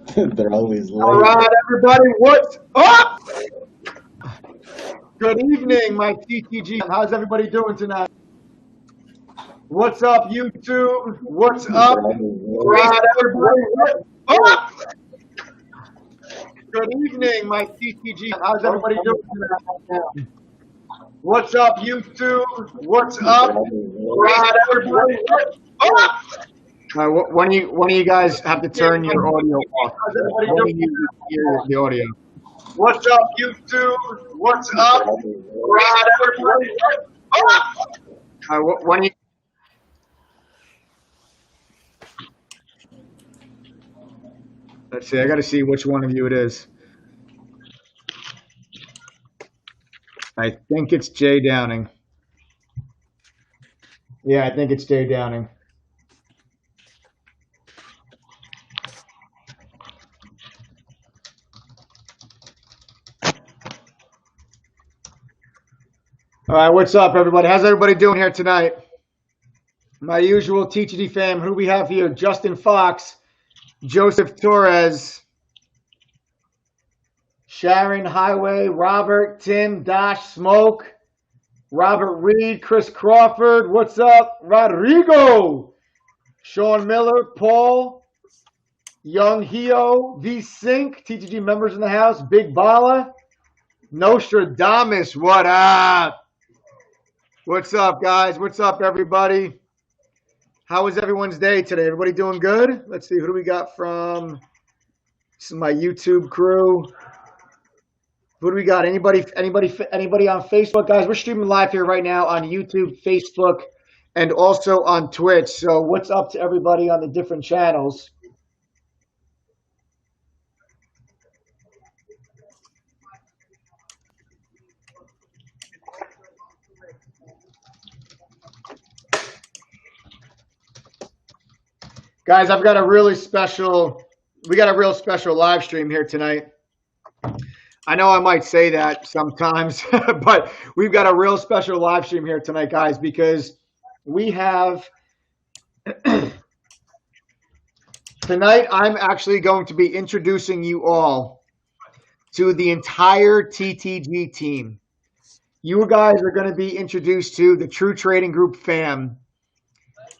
They're always All late. right, everybody, what's up? Good evening, my TTG. How's everybody doing tonight? What's up, YouTube? What's up? They're always All late. right, everybody, what's up? Good evening, my TTG. How's everybody doing tonight? What's up, YouTube? What's up? They're always All late. right, everybody, what's up? All right, one of you guys have to turn your audio off. They're One always of you hear the audio. What's up, YouTube? What's up? late. Right, everybody. What's up? All right, one of you. Let's see. I got to see which one of you it is. I think it's Jay Downing. Yeah, I think it's Jay Downing. All right, what's up, everybody? How's everybody doing here tonight? My usual TTD fam. Who do we have here? Justin Fox, Joseph Torres, Sharon Highway, Robert, Tim, Dash, Smoke, Robert Reed, Chris Crawford. What's up, Rodrigo? Sean Miller, Paul, Young Hio, V Sync, TTG members in the house, Big Bala, Nostradamus. What up? What's up, guys? What's up, everybody? How was everyone's day today? Everybody doing good? Let's see. Who do we got from? This is my YouTube crew. Who do we got? Anybody on Facebook, guys? We're streaming live here right now on YouTube, Facebook, and also on Twitch. So what's up to everybody on the different channels? Guys, we got a real special live stream here tonight. I know I might say that sometimes, but we've got a real special live stream here tonight, guys, because we have tonight I'm actually going to be introducing you all to the entire TTG team. You guys are going to be introduced to the True Trading Group fam.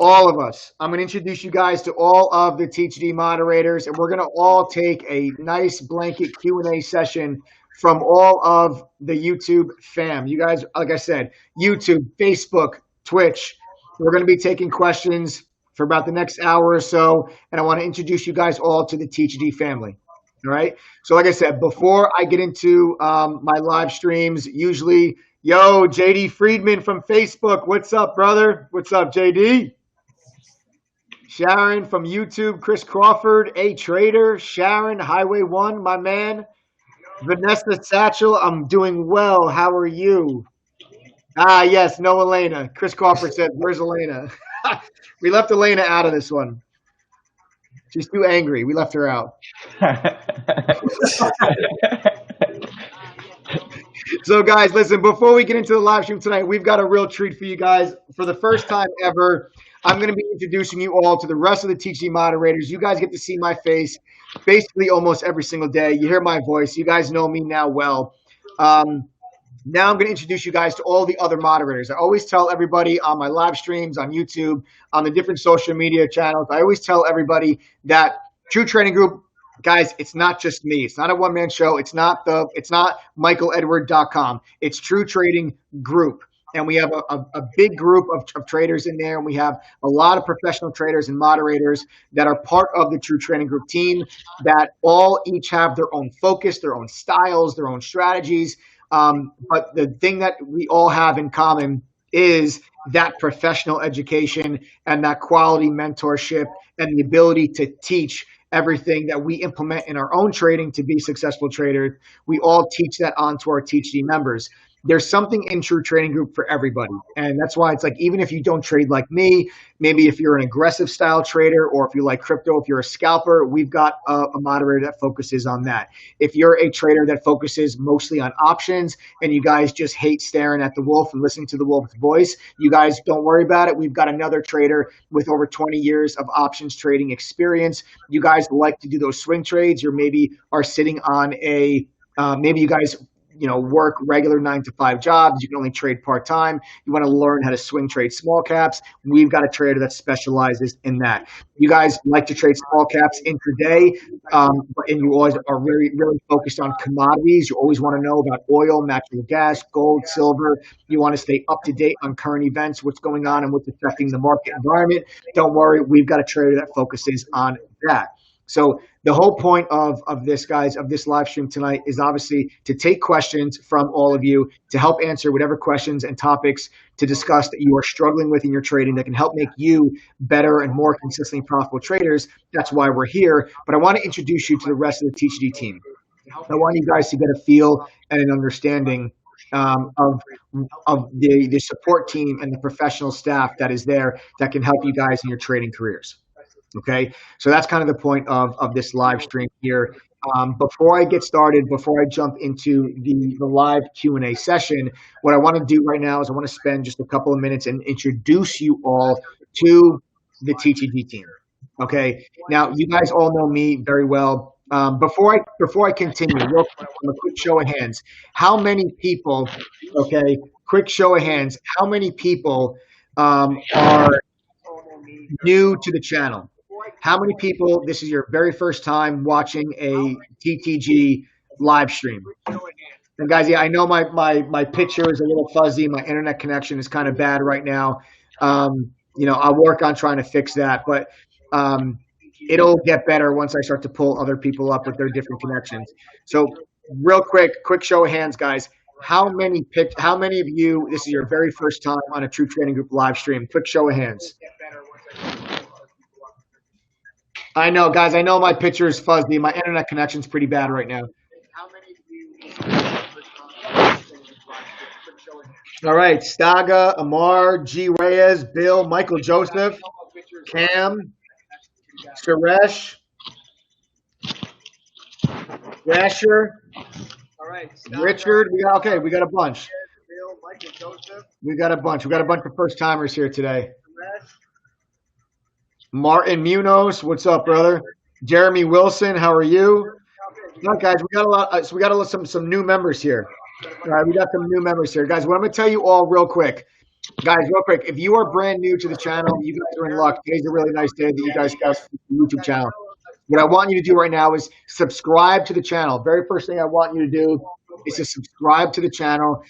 All of us. I'm going to introduce you guys to all of the TTD moderators, and we're going to all take a nice blanket Q&A session from all of the YouTube fam. You guys, like I said, YouTube, Facebook, Twitch. We're going to be taking questions for about the next hour or so, and I want to introduce you guys all to the TTD family. All right? So like I said, before I get into my live streams, usually, yo, JD Friedman from Facebook. What's up, brother? What's up, JD? Sharon from YouTube, Chris Crawford, A Trader, Sharon, Highway 1, my man. Vanessa Satchel, I'm doing well. How are you? Ah, yes, no Elena. Chris Crawford said, where's Elena? We left Elena out of this one. She's too angry. We left her out. So, guys, listen, before we get into the live stream tonight, we've got a real treat for you guys. For the first time ever, I'm going to be introducing you all to the rest of the TTG moderators. You guys get to see my face basically almost every single day. You hear my voice. You guys know me now well. Now I'm going to introduce you guys to all the other moderators. I always tell everybody on my live streams, on YouTube, on the different social media channels, I always tell everybody that True Trading Group, guys, it's not just me. It's not a one-man show. It's not michaeledward.com. It's True Trading Group. And we have a big group of traders in there. And we have a lot of professional traders and moderators that are part of the True Trading Group team that all each have their own focus, their own styles, their own strategies. But the thing that we all have in common is that professional education and that quality mentorship and the ability to teach everything that we implement in our own trading to be successful traders. We all teach that on to our TTD members. there's something in True Trading Group for everybody. And that's why it's like, even if you don't trade like me, maybe if you're an aggressive style trader, or if you like crypto, if you're a scalper, we've got a moderator that focuses on that. If you're a trader that focuses mostly on options and you guys just hate staring at the wolf and listening to the wolf's voice, you guys don't worry about it. We've got another trader with over 20 years of options trading experience. You guys like to do those swing trades, or maybe are sitting on maybe you guys work regular 9 to 5 jobs. You can only trade part-time. You want to learn how to swing trade small caps. We've got a trader that specializes in that. You guys like to trade small caps intraday, and you always are really, really focused on commodities. You always want to know about oil, natural gas, gold, silver. You want to stay up to date on current events, what's going on and what's affecting the market environment. Don't worry, we've got a trader that focuses on that. So the whole point of this, guys, of this live stream tonight is obviously to take questions from all of you, to help answer whatever questions and topics to discuss that you are struggling with in your trading that can help make you better and more consistently profitable traders. That's why we're here. But I want to introduce you to the rest of the TGD team. I want you guys to get a feel and an understanding of the support team and the professional staff that is there that can help you guys in your trading careers. Okay, so that's kind of the point of this live stream here. Before I get started, before I jump into the live Q&A session, what I want to do right now is I want to spend just a couple of minutes and introduce you all to the TTG team. Okay, now you guys all know me very well. Before I continue, real quick, a quick show of hands. How many people? Okay, quick show of hands. How many people are new to the channel? How many people, this is your very first time watching a TTG live stream? And guys, yeah, I know my picture is a little fuzzy. My internet connection is kind of bad right now. I'll work on trying to fix that, but it'll get better once I start to pull other people up with their different connections. So real quick show of hands, guys. How many of you, this is your very first time on a True Trading Group live stream? Quick show of hands. I know, guys. I know my picture is fuzzy. My internet connection is pretty bad right now. All right. Staga, Amar, G. Reyes, Bill, Michael Joseph, Cam, Suresh, Rasher, Richard. We got a bunch. We got a bunch of first timers here today. Martin Munoz, what's up, brother? Jeremy Wilson, how are you? All right, guys, we got a lot. So we got some new members here. All right, we got some new members here, guys. What I'm gonna tell you all real quick, if you are brand new to the channel, you guys are in luck. Today's a really nice day that you guys got the YouTube channel. What I want you to do right now is subscribe to the channel. Very first thing I want you to do is to subscribe to the channel.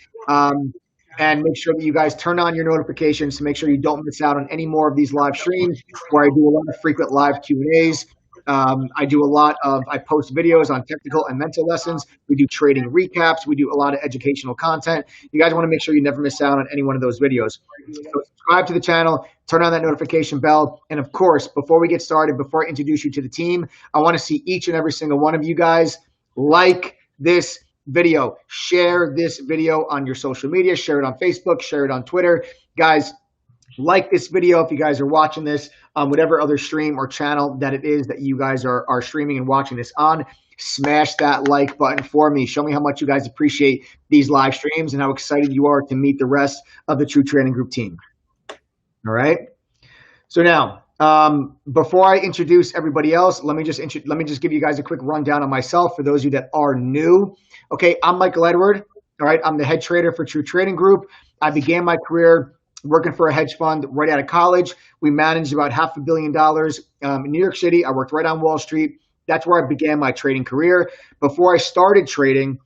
And make sure that you guys turn on your notifications to make sure you don't miss out on any more of these live streams where I do a lot of frequent live Q&As. I post videos on technical and mental lessons. We do trading recaps. We do a lot of educational content. You guys want to make sure you never miss out on any one of those videos. So subscribe to the channel, turn on that notification bell. And of course, before we get started, before I introduce you to the team, I want to see each and every single one of you guys like this video. Share this video on your social media. Share it on Facebook. Share it on Twitter. Guys, like this video if you guys are watching this on whatever other stream or channel that it is that you guys are streaming and watching this on. Smash that like button for me. Show me how much you guys appreciate these live streams and how excited you are to meet the rest of the True Trading Group team. All right. So now, before I introduce everybody else, let me just give you guys a quick rundown on myself for those of you that are new. Okay, I'm Michael Edward. All right, I'm the head trader for True Trading Group. I began my career working for a hedge fund right out of college. We managed about $500 million in New York City. I worked right on Wall Street. That's where I began my trading career. Before I started trading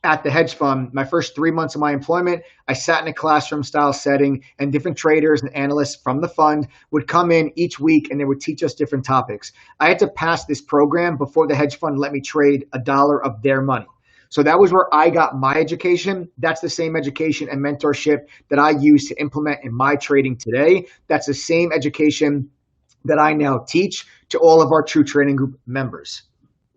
at the hedge fund, my first 3 months of my employment, I sat in a classroom style setting and different traders and analysts from the fund would come in each week and they would teach us different topics. I had to pass this program before the hedge fund let me trade $1 of their money. So that was where I got my education. That's the same education and mentorship that I use to implement in my trading today. That's the same education that I now teach to all of our True Trading Group members.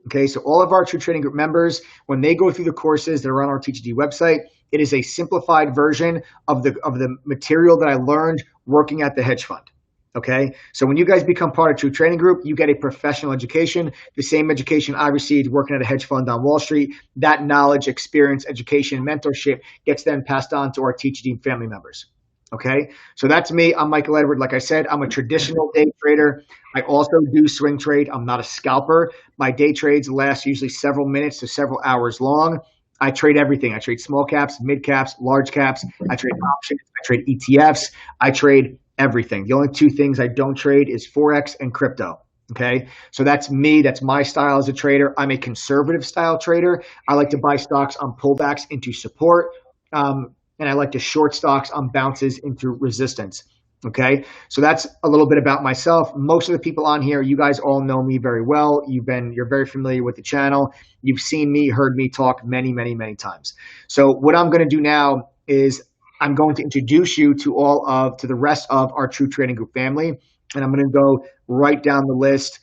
Okay, so all of our True Trading Group members, when they go through the courses that are on our TTG website, It is a simplified version of the material that I learned working at the hedge fund. Okay, so when you guys become part of True Trading Group, you get a professional education, the same education I received working at a hedge fund on Wall Street. That knowledge, experience, education, mentorship gets then passed on to our TGD family members. Okay, so that's me. I'm Michael Edward. Like I said, I'm a traditional day trader. I also do swing trade. I'm not a scalper. My day trades last usually several minutes to several hours long. I trade everything. I trade small caps, mid caps, large caps. I trade options. I trade ETFs. I trade everything. The only two things I don't trade is Forex and crypto. Okay. So that's me. That's my style as a trader. I'm a conservative style trader. I like to buy stocks on pullbacks into support. And I like to short stocks on bounces into resistance. Okay. So that's a little bit about myself. Most of the people on here, you guys all know me very well. You're very familiar with the channel. You've seen me, heard me talk many, many, many times. So what I'm going to do now is I'm going to introduce you to the rest of our True Trading Group family, and I'm going to go right down the list.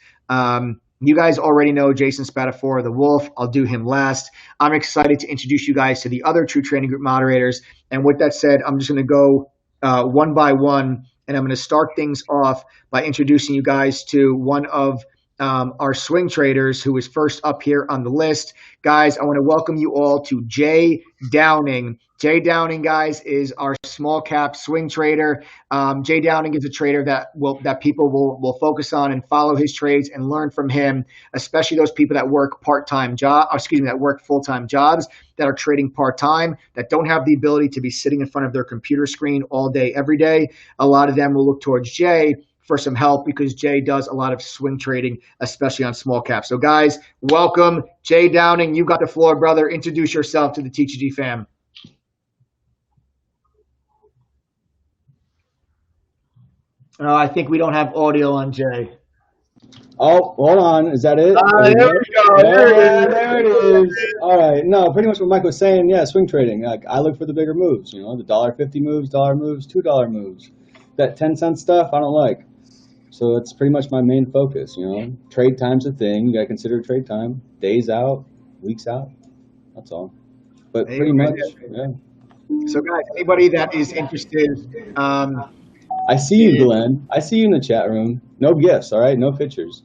You guys already know Jason Spatafora, the Wolf. I'll do him last. I'm excited to introduce you guys to the other True Trading Group moderators. And with that said, I'm just going to go one by one, and I'm going to start things off by introducing you guys to one of our swing traders who is first up here on the list. Guys, I want to welcome you all to Jay Downing. Jay Downing, guys, is our small cap swing trader. Jay Downing is a trader that people will focus on and follow his trades and learn from him, especially those people that work that work full-time jobs, that are trading part-time, that don't have the ability to be sitting in front of their computer screen all day, every day. A lot of them will look towards Jay for some help because Jay does a lot of swing trading, especially on small caps. So guys, welcome. Jay Downing, you got the floor, brother. Introduce yourself to the TGG fam. I think we don't have audio on Jay. Oh, hold on. Is that it? There we go. There it is. All right. No, pretty much what Mike was saying. Yeah, swing trading. Like, I look for the bigger moves. You know, the $1.50 moves, dollar moves, $2 moves. That 10-cent stuff, I don't like. So it's pretty much my main focus. You know, trade time's a thing. You got to consider trade time. Days out, weeks out. That's all. But pretty much, yeah. So guys, anybody that is interested. I see you, Glenn. I see you in the chat room. No gifts, all right? No pictures.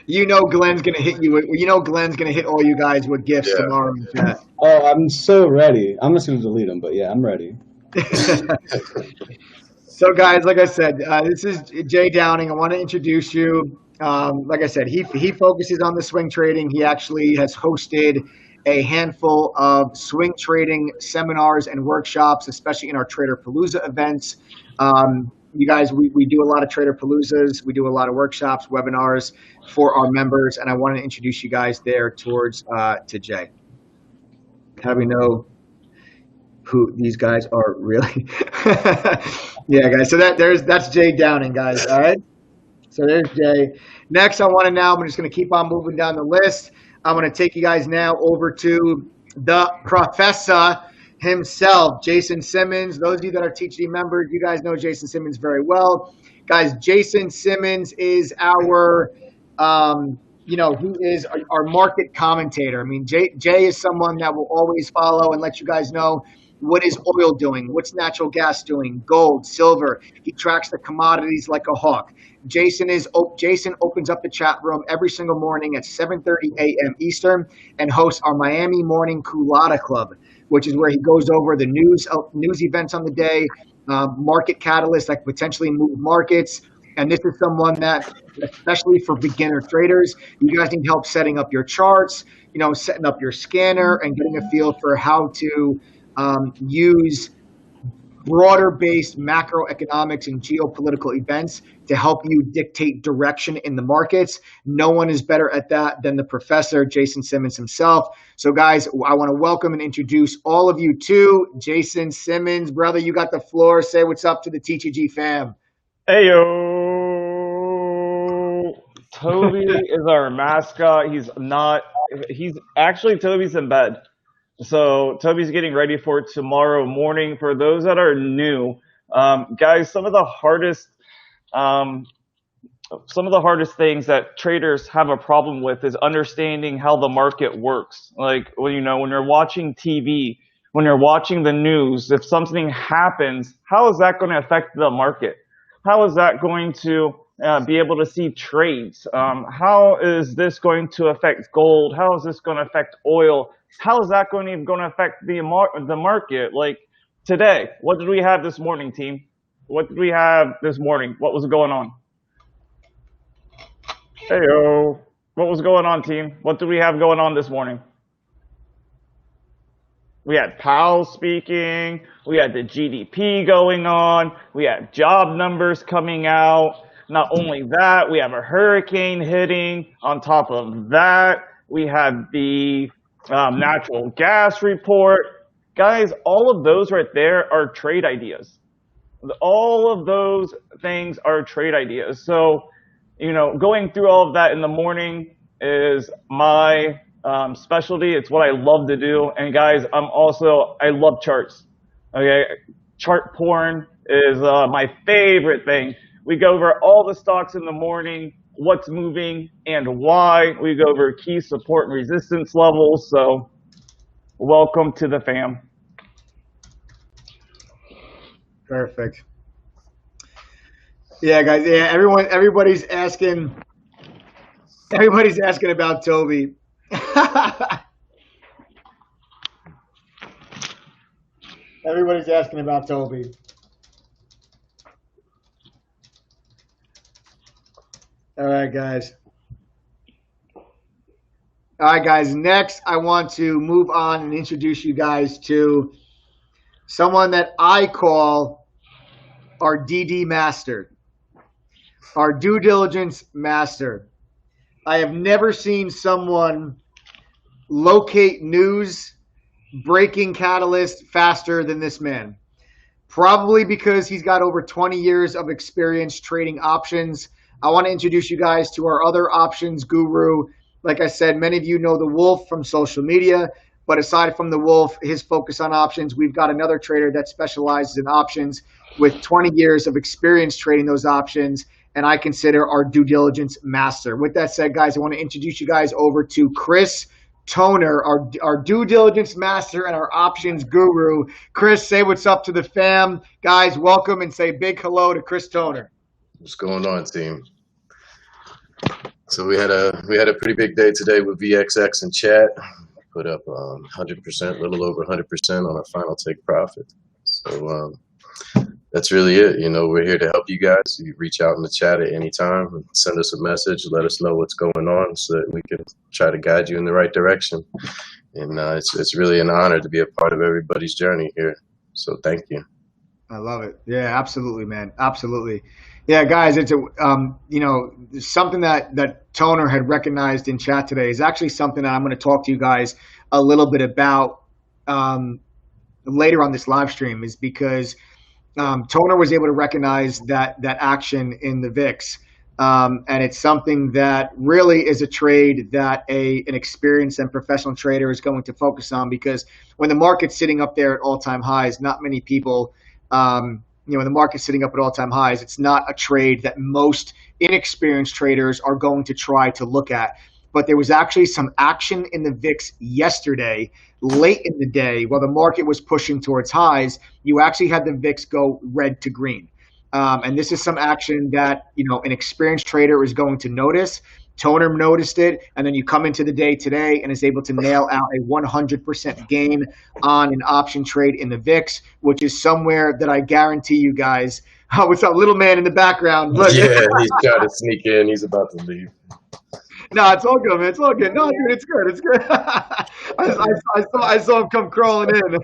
You know Glenn's gonna hit you. Glenn's gonna hit all you guys with gifts tomorrow in the chat. Oh, I'm so ready. I'm just gonna delete them, but yeah, I'm ready. So guys, like I said, this is Jay Downing. I want to introduce you. Like I said, he focuses on the swing trading. He actually has hosted a handful of swing trading seminars and workshops, especially in our Trader Palooza events. You guys, we do a lot of Trader Paloozas. We do a lot of workshops, webinars for our members, and I want to introduce you guys there towards to Jay. How do we know who these guys are really? Yeah, guys. So that's Jay Downing, guys. All right. So there's Jay. Next, I'm just going to keep on moving down the list. I'm going to take you guys now over to the professor himself, Jason Simmons. Those of you that are TGD members, you guys know Jason Simmons very well. Guys, Jason Simmons is our, he is our market commentator. I mean, Jay is someone that will always follow and let you guys know what is oil doing, what's natural gas doing, gold, silver. He tracks the commodities like a hawk. Jason opens up the chat room every single morning at 7:30 a.m. Eastern and hosts our Miami Morning Culata Club, which is where he goes over the news events on the day, market catalysts that potentially move markets. And this is someone that, especially for beginner traders, you guys need help setting up your charts, setting up your scanner and getting a feel for how to use broader-based macroeconomics and geopolitical events to help you dictate direction in the markets. No one is better at that than the professor, Jason Simmons himself. So guys, I want to welcome and introduce all of you to Jason Simmons. Brother, you got the floor. Say what's up to the TGG fam. Hey, yo. Toby is our mascot. Toby's in bed. So Toby's getting ready for tomorrow morning. For those that are new, guys, some of the hardest some of the hardest things that traders have a problem with is understanding how the market works. Like when you're watching TV, when you're watching the news, if something happens, how is that going to affect the market? How is that going to be able to see trades? How is this going to affect gold? How is this going to affect oil? How is that going to affect the market? Like today, what did we have this morning, team? What did we have this morning? What was going on? Heyo. What was going on, team? What do we have going on this morning? We had Powell speaking. We had the GDP going on. We had job numbers coming out. Not only that, we have a hurricane hitting. On top of that, we had the natural gas report. Guys, all of those right there are trade ideas. All of those things are trade ideas. So, going through all of that in the morning is my specialty. It's what I love to do. And guys, I love charts. Okay, chart porn is my favorite thing. We go over all the stocks in the morning, what's moving and why. We go over key support and resistance levels. So, welcome to the fam. Perfect. Yeah, guys. Yeah, everybody's asking about Toby. Everybody's asking about Toby. All right, guys. Next, I want to move on and introduce you guys to someone that I call our DD master, our due diligence master. I have never seen someone locate news, breaking catalyst faster than this man. Probably because he's got over 20 years of experience trading options. I want to introduce you guys to our other options guru. Like I said, many of you know the Wolf from social media. But aside from the Wolf, his focus on options, we've got another trader that specializes in options with 20 years of experience trading those options, and I consider our due diligence master. With that said, guys, I want to introduce you guys over to Chris Toner, our due diligence master and our options guru. Chris, say what's up to the fam. Guys, welcome and say big hello to Chris Toner. What's going on, team? So we had a pretty big day today with VXX and chat. Put up 100%, a little over 100% on our final take profit. So that's really it. We're here to help you guys. You reach out in the chat at any time, send us a message, let us know what's going on so that we can try to guide you in the right direction. And it's really an honor to be a part of everybody's journey here. So thank you. I love it. Yeah, absolutely, man. Absolutely. Yeah, guys, it's something that Toner had recognized in chat today is actually something that I'm going to talk to you guys a little bit about later on this live stream, is because Toner was able to recognize that action in the VIX. And it's something that really is a trade that an experienced and professional trader is going to focus on, because when the market's sitting up there at all-time highs, not many people when the market's sitting up at all-time highs, it's not a trade that most inexperienced traders are going to try to look at. But there was actually some action in the VIX yesterday, late in the day, while the market was pushing towards highs. You actually had the VIX go red to green. And this is some action that an experienced trader is going to notice. Toner noticed it, and then you come into the day today and is able to nail out a 100% gain on an option trade in the VIX, which is somewhere that I guarantee you guys. Oh, what's up, little man in the background? Look. Yeah, he's trying to sneak in. He's about to leave. No, it's all good, man. It's all good. No, dude, it's good. It's good. I saw him come crawling in.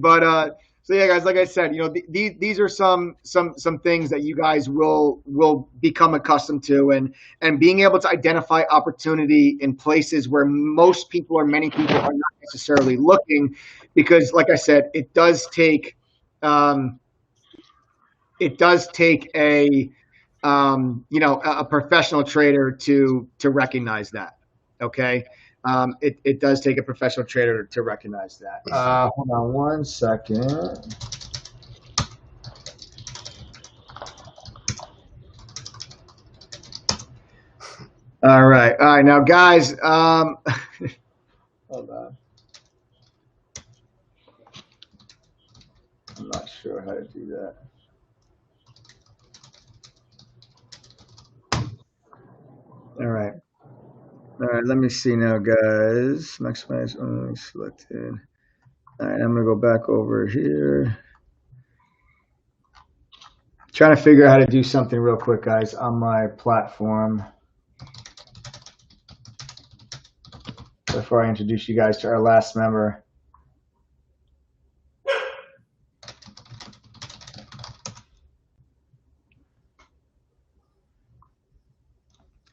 But so yeah, guys, like I said, these are some things that you guys will become accustomed to, and being able to identify opportunity in places where most people or many people are not necessarily looking, because like I said, it does take a professional trader to recognize that. Okay. It does take a professional trader to recognize that. Hold on one second. All right. Now, guys, hold on. I'm not sure how to do that. All right. Let me see now, guys. Maximize only selected. All right, I'm going to go back over here. Trying to figure out how to do something real quick, guys, on my platform before I introduce you guys to our last member.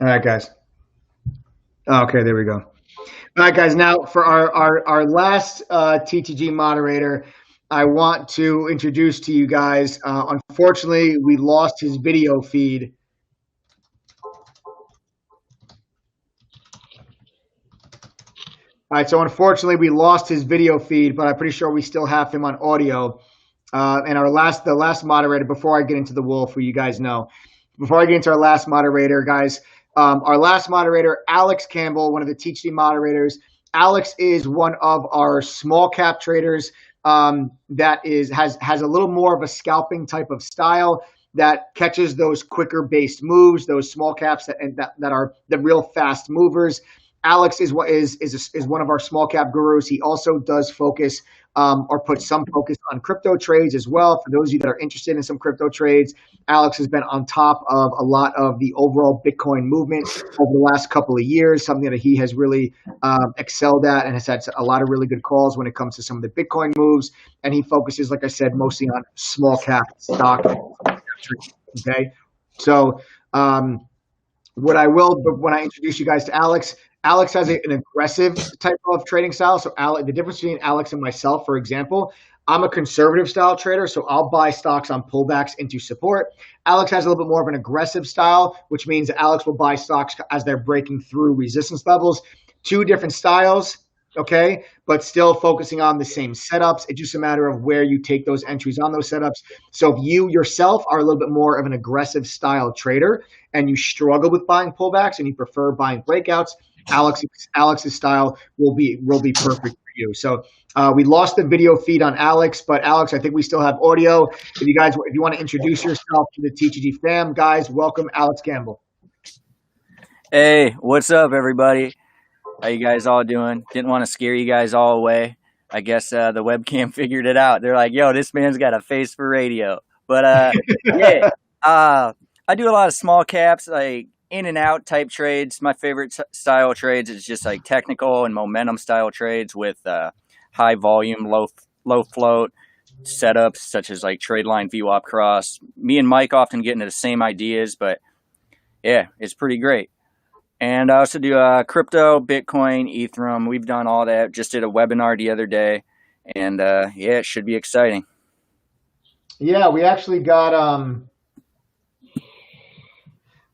All right, guys. Okay, there we go. All right, guys. Now for our last TTG moderator, I want to introduce to you guys. Unfortunately, we lost his video feed. All right, so unfortunately, we lost his video feed, but I'm pretty sure we still have him on audio. And the last moderator, before I get into the wolf, who you guys know, before I get into our last moderator, guys, our last moderator, Alex Campbell, one of the TTG moderators. Alex is one of our small cap traders that has a little more of a scalping type of style that catches those quicker based moves, those small caps that are the real fast movers. Alex is one of our small cap gurus. He also does focus or put some focus on crypto trades as well. For those of you that are interested in some crypto trades, Alex has been on top of a lot of the overall Bitcoin movement over the last couple of years, something that he has really excelled at and has had a lot of really good calls when it comes to some of the Bitcoin moves. And he focuses, like I said, mostly on small cap stock trades. Okay. So when I introduce you guys to Alex, Alex has an aggressive type of trading style. So the difference between Alex and myself, for example, I'm a conservative style trader, so I'll buy stocks on pullbacks into support. Alex has a little bit more of an aggressive style, which means that Alex will buy stocks as they're breaking through resistance levels. Two different styles, okay, but still focusing on the same setups. It's just a matter of where you take those entries on those setups. So if you yourself are a little bit more of an aggressive style trader and you struggle with buying pullbacks and you prefer buying breakouts, Alex's style will be perfect for you. So we lost the video feed on Alex, but Alex, I think we still have audio. If you want to introduce yourself to the TTG fam, guys, welcome Alex Campbell. Hey, what's up, everybody? How you guys all doing? Didn't want to scare you guys all away. I guess the webcam figured it out. They're like, "Yo, this man's got a face for radio." But yeah, I do a lot of small caps, like in and out type trades. My favorite style trades is just like technical and momentum style trades with high volume, low float setups, such as like trade line VWAP cross. Me and Mike often get into the same ideas, but yeah, it's pretty great. And I also do crypto, Bitcoin, Ethereum. We've done all that. Just did a webinar the other day, and yeah, it should be exciting. Yeah, we actually got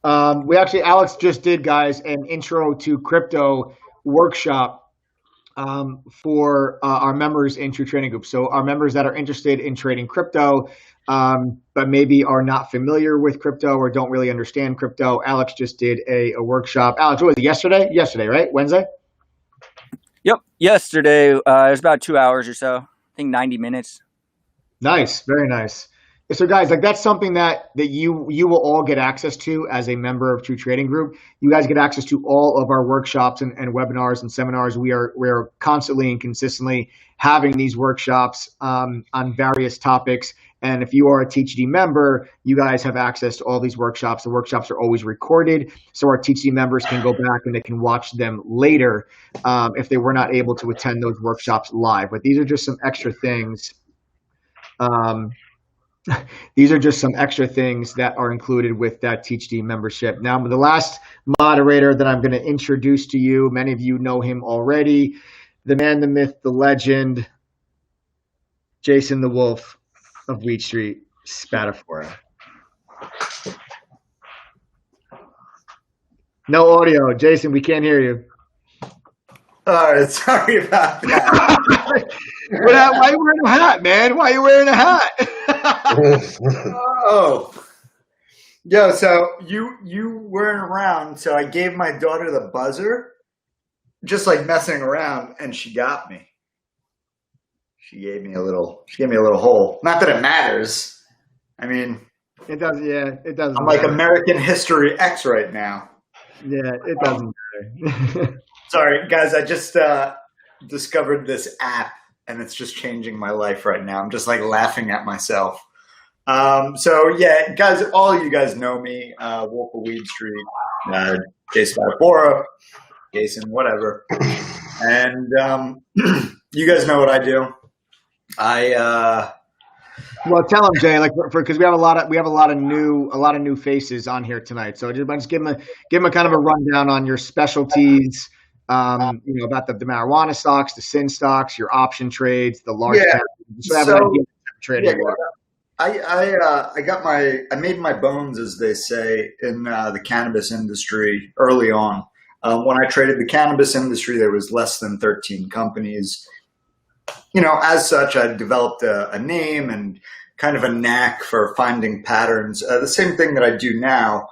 Alex just did, guys, an intro to crypto workshop for our members in True Trading Group. So our members that are interested in trading crypto, but maybe are not familiar with crypto or don't really understand crypto, Alex just did a workshop. Alex, what was it, yesterday? Yesterday, right? Wednesday? Yep, yesterday. It was about 2 hours or so. I think 90 minutes. Nice, very nice. So guys, like that's something that you will all get access to as a member of True Trading Group. You guys get access to all of our workshops and webinars and seminars. We are constantly and consistently having these workshops on various topics. And if you are a TTG member, you guys have access to all these workshops. The workshops are always recorded, so our TTG members can go back and they can watch them later if they were not able to attend those workshops live. But these are just some extra things. These are just some extra things that are included with that TTG membership. Now, the last moderator that I'm going to introduce to you, many of you know him already, the man, the myth, the legend, Jason the Wolf of Wheat Street, Spatafora. No audio. Jason, we can't hear you. All right, sorry about that. Why are you wearing a hat, man? Why are you wearing a hat? Oh, Yo, so you weren't around, so I gave my daughter the buzzer, just like messing around, and she got me. She gave me a little hole. Not that it matters. I mean, It doesn't. Yeah, it doesn't. I'm like matter. American History X right now. Yeah, it doesn't matter. Sorry, guys. I just discovered this app, and it's just changing my life right now. I'm just like laughing at myself. So yeah, guys, all of you guys know me, Wolf of Weed Street, Jason Bora, Jason, whatever. And you guys know what I do. Well, tell them, Jay, like because we have a lot of new faces on here tonight. So just give them a kind of a rundown on your specialties. About the marijuana stocks, the sin stocks, your option trades, the large cap. So have an idea of trading. I made my bones, as they say, in the cannabis industry early on. When I traded the cannabis industry, there was less than 13 companies. As such, I developed a name and kind of a knack for finding patterns. The same thing that I do now.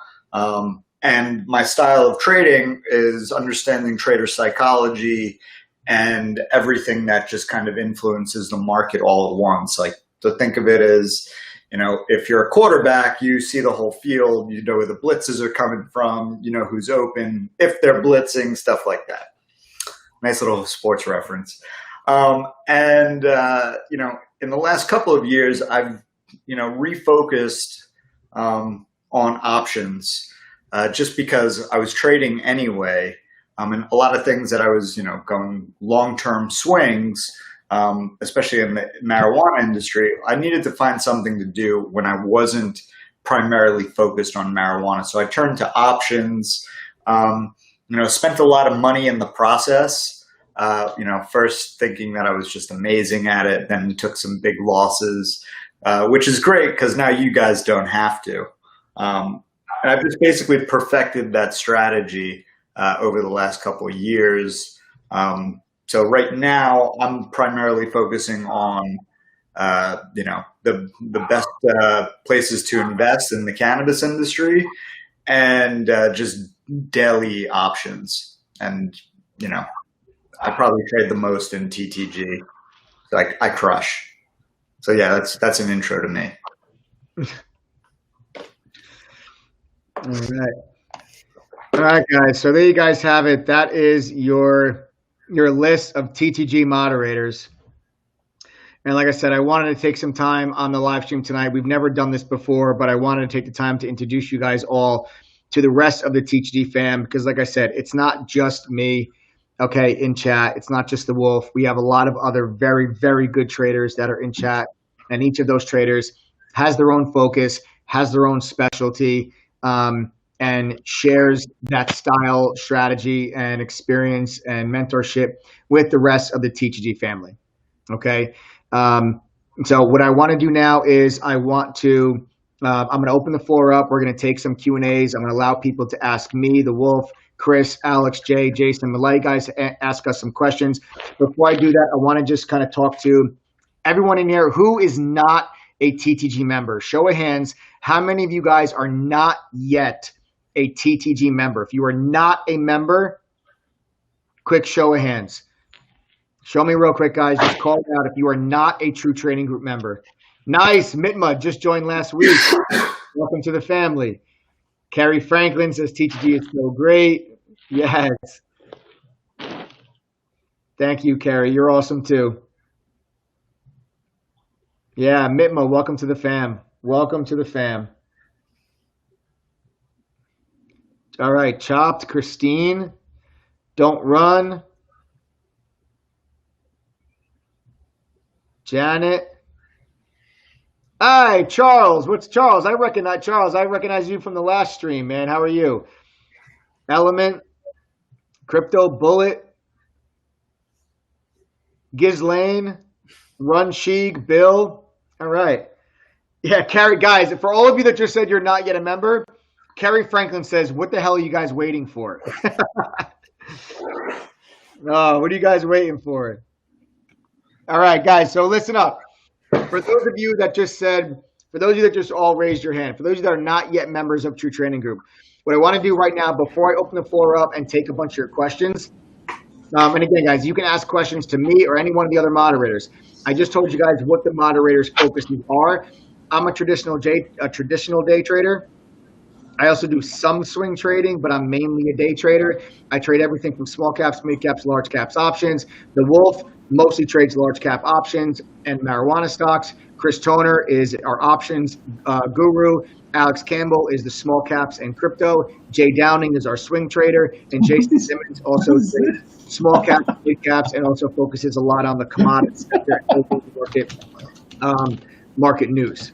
And my style of trading is understanding trader psychology and everything that just kind of influences the market all at once. Like, to think of it as, if you're a quarterback, you see the whole field, you know where the blitzes are coming from, you know who's open, if they're blitzing, stuff like that. Nice little sports reference. In the last couple of years, I've, refocused on options just because I was trading anyway. And a lot of things that I was, going long-term swings, especially in the marijuana industry, I needed to find something to do when I wasn't primarily focused on marijuana. So I turned to options, spent a lot of money in the process. First thinking that I was just amazing at it, then took some big losses, which is great because now you guys don't have to. And I've just basically perfected that strategy over the last couple of years. So right now I'm primarily focusing on, the best places to invest in the cannabis industry and just daily options. And, I probably trade the most in TTG. I crush. So yeah, that's an intro to me. All right, guys. So there you guys have it. That is your list of TTG moderators. And like I said, I wanted to take some time on the live stream tonight. We've never done this before, but I wanted to take the time to introduce you guys all to the rest of the TTG fam, because like I said, it's not just me. Okay, in chat. It's not just the Wolf. We have a lot of other very, very good traders that are in chat. And each of those traders has their own focus, has their own specialty, and shares that style, strategy, and experience and mentorship with the rest of the TTG family. Okay. So what I want to do now is I'm going to open the floor up. We're going to take some Q&As. I'm going to allow people to ask me, the Wolf, Chris, Alex, Jay, Jason, Malay, guys, ask us some questions. Before I do that, I want to just kind of talk to everyone in here who is not a TTG member. Show of hands, how many of you guys are not yet a TTG member? If you are not a member, quick show of hands. Show me real quick, guys. Just call it out if you are not a True Trading Group member. Nice. Mitma just joined last week. Welcome to the family. Carrie Franklin says TTG is so great. Yes. Thank you, Carrie. You're awesome too. Yeah, Mitma, welcome to the fam. Welcome to the fam. All right, Chopped, Christine. Don't run. Janet. Hi, Charles. What's Charles? I recognize you from the last stream, man. How are you? Element, Crypto Bullet, Ghislaine, Run Sheik, Bill. All right. Yeah, Carrie, guys, for all of you that just said you're not yet a member, Carrie Franklin says, what the hell are you guys waiting for? Oh, what are you guys waiting for? All right, guys, so listen up. For those of you that just said For those of you that just all raised your hand, for those of you that are not yet members of True Trading Group, what I want to do right now, before I open the floor up and take a bunch of your questions, and again, guys, you can ask questions to me or any one of the other moderators. I just told you guys what the moderators' focuses are. I'm a traditional day trader. I also do some swing trading, but I'm mainly a day trader. I trade everything from small caps, mid caps, large caps options. The Wolf mostly trades large cap options and marijuana stocks. Chris Toner is our options guru. Alex Campbell is the small caps and crypto. Jay Downing is our swing trader. And Jason Simmons also trades small caps, mid caps, and also focuses a lot on the commodity sector and market news.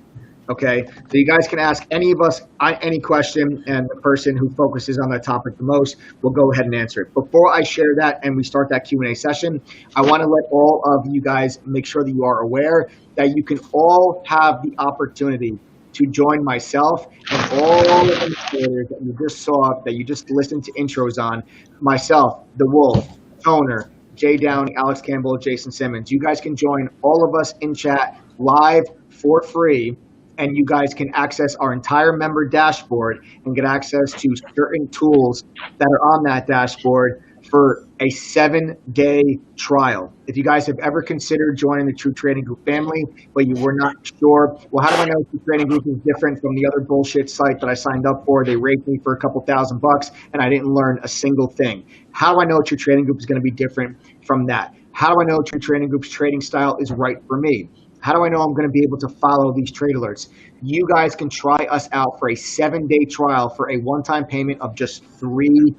Okay, so you guys can ask any of us any question, and the person who focuses on that topic the most will go ahead and answer it. Before I share that and we start that Q&A session, I want to let all of you guys make sure that you are aware that you can all have the opportunity to join myself and all of the players that you just saw, that you just listened to intros on, myself, The Wolf, Toner, Jay Downing, Alex Campbell, Jason Simmons. You guys can join all of us in chat live for free, and you guys can access our entire member dashboard and get access to certain tools that are on that dashboard for a 7-day trial. If you guys have ever considered joining the True Trading Group family, but you were not sure, well, how do I know True Trading Group is different from the other bullshit site that I signed up for? They raped me for a couple $1,000 and I didn't learn a single thing. How do I know True Trading Group is going to be different from that? How do I know True Trading Group's trading style is right for me? How do I know I'm going to be able to follow these trade alerts? You guys can try us out for a 7-day trial for a one-time payment of just $3.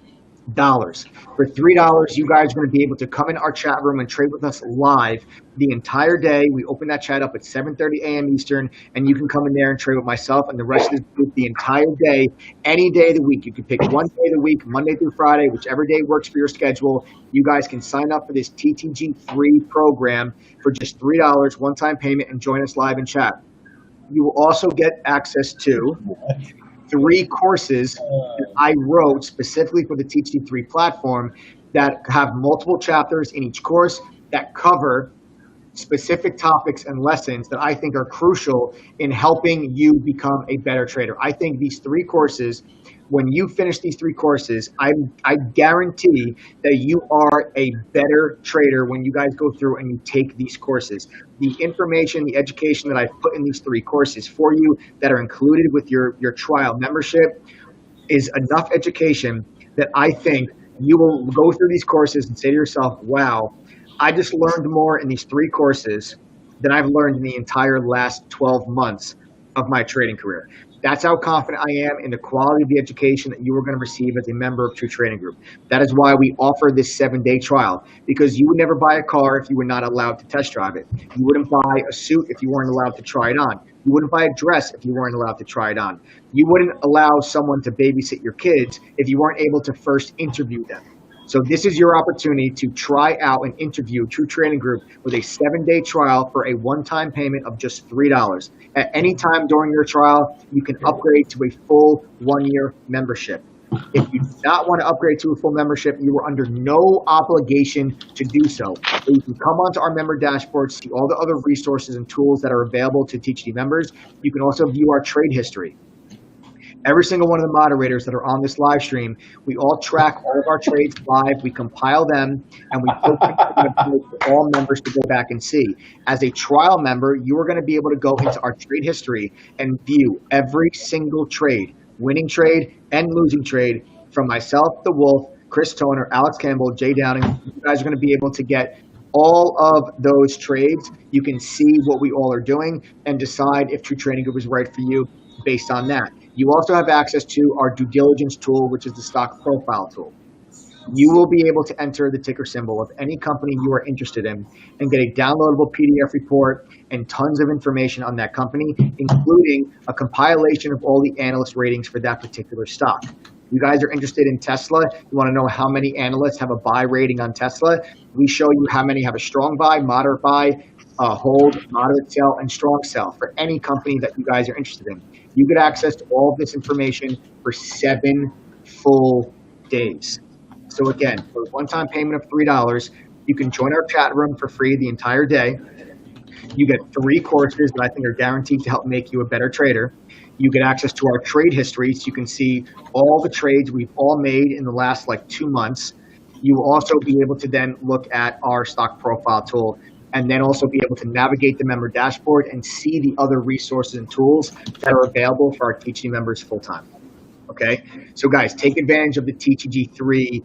For $3, you guys are going to be able to come in our chat room and trade with us live the entire day. We open that chat up at 7:30 a.m. Eastern, and you can come in there and trade with myself and the rest of the group the entire day, any day of the week. You can pick one day of the week, Monday through Friday, whichever day works for your schedule. You guys can sign up for this TTG free program for just $3, one-time payment, and join us live in chat. You will also get access to 3 courses that I wrote specifically for the TTG3 platform that have multiple chapters in each course that cover specific topics and lessons that I think are crucial in helping you become a better trader. I think these 3 courses, when you finish these 3 courses, I guarantee that you are a better trader when you guys go through and you take these courses. The information, the education that I've put in these 3 courses for you that are included with your trial membership is enough education that I think you will go through these courses and say to yourself, wow, I just learned more in these 3 courses than I've learned in the entire last 12 months of my trading career. That's how confident I am in the quality of the education that you are going to receive as a member of True Trading Group. That is why we offer this 7-day trial, because you would never buy a car if you were not allowed to test drive it. You wouldn't buy a suit if you weren't allowed to try it on. You wouldn't buy a dress if you weren't allowed to try it on. You wouldn't allow someone to babysit your kids if you weren't able to first interview them. So this is your opportunity to try out and interview True Trading Group with a 7-day trial for a one-time payment of just $3. At any time during your trial, you can upgrade to a full 1-year membership. If you do not want to upgrade to a full membership, you are under no obligation to do so. So you can come onto our member dashboard, see all the other resources and tools that are available to TTG members. You can also view our trade history. Every single one of the moderators that are on this live stream, we all track all of our trades live, we compile them, and we post them for all members to go back and see. As a trial member, you are going to be able to go into our trade history and view every single trade, winning trade and losing trade, from myself, The Wolf, Chris Toner, Alex Campbell, Jay Downing. You guys are going to be able to get all of those trades. You can see what we all are doing and decide if True Trading Group is right for you based on that. You also have access to our due diligence tool, which is the stock profile tool. You will be able to enter the ticker symbol of any company you are interested in and get a downloadable PDF report and tons of information on that company, including a compilation of all the analyst ratings for that particular stock. You guys are interested in Tesla. You want to know how many analysts have a buy rating on Tesla. We show you how many have a strong buy, moderate buy, hold, moderate sell, and strong sell for any company that you guys are interested in. You get access to all of this information for 7 full days. So again, for a one-time payment of $3, you can join our chat room for free the entire day. You get 3 courses that I think are guaranteed to help make you a better trader. You get access to our trade history, so you can see all the trades we've all made in the last like 2 months. You will also be able to then look at our stock profile tool, and then also be able to navigate the member dashboard and see the other resources and tools that are available for our teaching members full time. Okay, so guys, take advantage of the TTG3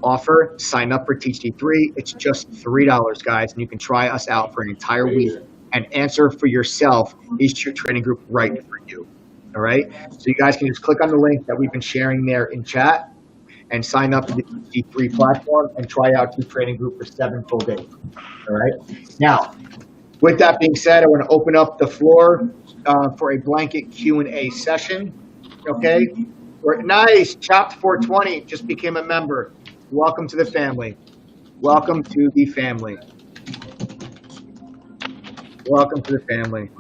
offer. Sign up for TTG3. It's just $3, guys, and you can try us out for an entire week and answer for yourself, is True Trading Group right for you? All right, so you guys can just click on the link that we've been sharing there in chat and sign up to the TTG3 platform and try out True Trading Group for 7 full days. All right, now with that being said, I want to open up the floor for a blanket Q&A session. Okay, nice. Chopped 420 just became a member. Welcome to the family. Welcome to the family. Welcome to the family.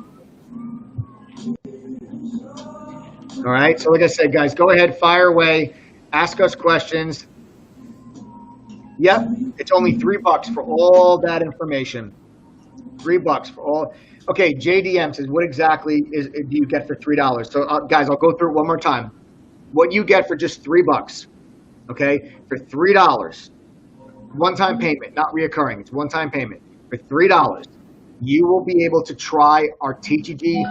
All right, so like I said, guys, go ahead, fire away, ask us questions. Yep, it's only $3 for all that information. $3 for all. Okay, JDM says, what exactly do you get for $3? So guys, I'll go through it one more time. What you get for just $3, okay, for $3, one-time payment, not reoccurring, it's one-time payment. For $3, you will be able to try our TTG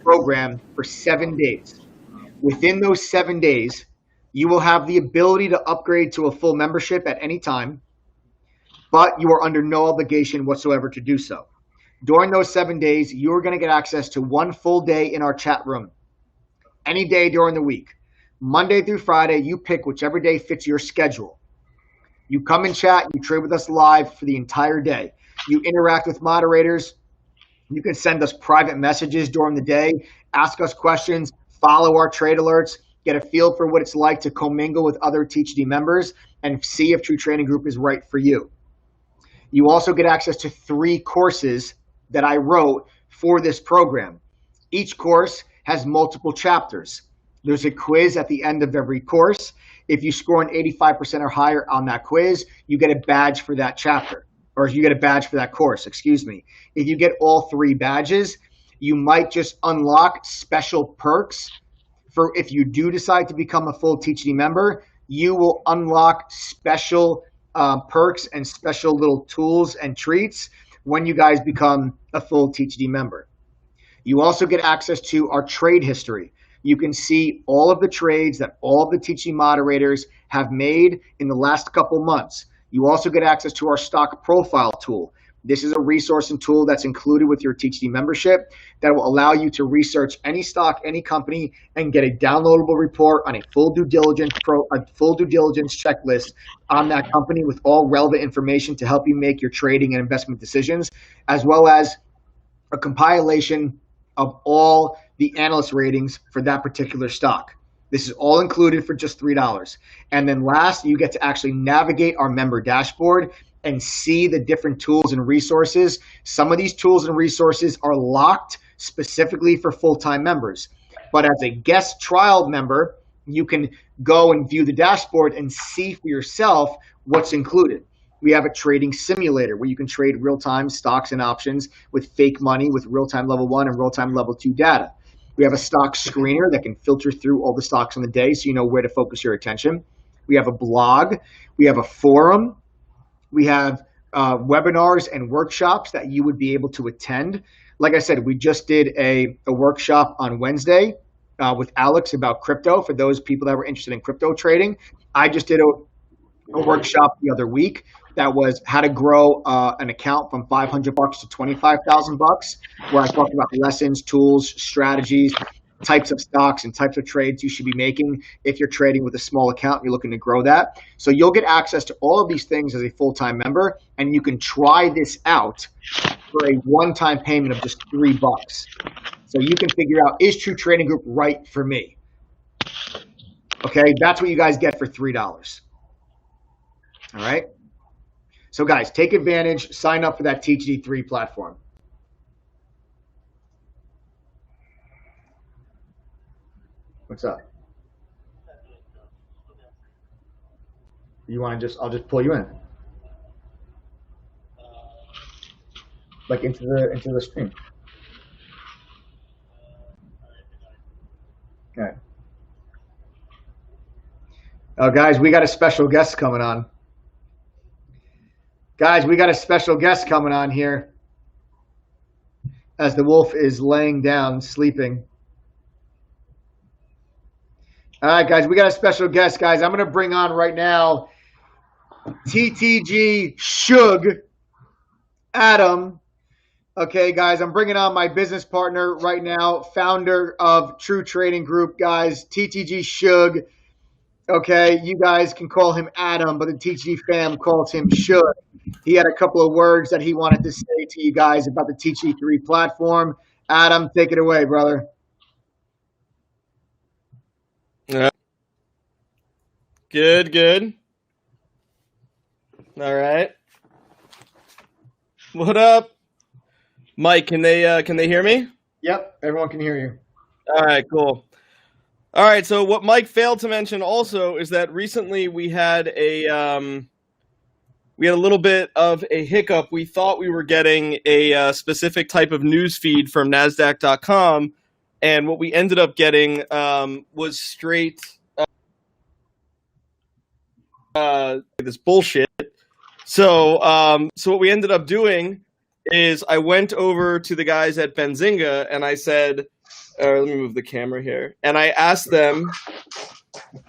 program for 7 days. Within those 7 days, you will have the ability to upgrade to a full membership at any time, but you are under no obligation whatsoever to do so. During those 7 days, you're going to get access to 1 full day in our chat room. Any day during the week. Monday through Friday, you pick whichever day fits your schedule. You come and chat, you trade with us live for the entire day. You interact with moderators. You can send us private messages during the day, ask us questions, follow our trade alerts, get a feel for what it's like to commingle with other THD members, and see if True Trading Group is right for you. You also get access to 3 courses that I wrote for this program. Each course has multiple chapters. There's a quiz at the end of every course. If you score an 85% or higher on that quiz, you get a badge for that chapter, or you get a badge for that course, excuse me. If you get all 3 badges, you might just unlock special perks for if you do decide to become a full THD member. You will unlock special perks and special little tools and treats when you guys become a full THD member. You also get access to our trade history. You can see all of the trades that all of the THD moderators have made in the last couple months. You also get access to our stock profile tool. This is a resource and tool that's included with your THD membership that will allow you to research any stock, any company, and get a downloadable report on a full due diligence checklist on that company with all relevant information to help you make your trading and investment decisions, as well as a compilation of all the analyst ratings for that particular stock. This is all included for just $3. And then last, you get to actually navigate our member dashboard and see the different tools and resources. Some of these tools and resources are locked specifically for full-time members. But as a guest trial member, you can go and view the dashboard and see for yourself what's included. We have a trading simulator where you can trade real-time stocks and options with fake money with real-time level 1 and real-time level 2 data. We have a stock screener that can filter through all the stocks on the day so you know where to focus your attention. We have a blog. We have a forum. We have webinars and workshops that you would be able to attend. Like I said, we just did a workshop on Wednesday with Alex about crypto for those people that were interested in crypto trading. I just did a workshop the other week that was how to grow an account from $500 to $25,000, where I talked about lessons, tools, strategies, types of stocks, and types of trades you should be making if you're trading with a small account and you're looking to grow that. So you'll get access to all of these things as a full-time member, and you can try this out for a one-time payment of just $3. So you can figure out, is True Trading Group right for me? Okay, that's what you guys get for $3. All right. So guys, take advantage, sign up for that TGD3 platform. What's up? You want to I'll just pull you in. like into the stream. All right. Oh, guys, we got a special guest coming on. Guys, we got a special guest coming on here as the wolf is laying down, sleeping. All right, guys, we got a special guest, guys. I'm going to bring on right now TTG Shug Adam. Okay, guys, I'm bringing on my business partner right now, founder of True Trading Group, guys, TTG Shug. Okay, you guys can call him Adam, but the TTG fam calls him Shug. He had a couple of words that he wanted to say to you guys about the TG3 platform. Adam, take it away, brother. Good. All right. What up, Mike? Can they hear me? Yep, everyone can hear you. All right, cool. All right. So what Mike failed to mention also is that recently we had a little bit of a hiccup. We thought we were getting a specific type of news feed from Nasdaq.com, and what we ended up getting was straight this bullshit. So what we ended up doing is I went over to the guys at Benzinga and I said, let me move the camera here, and I asked them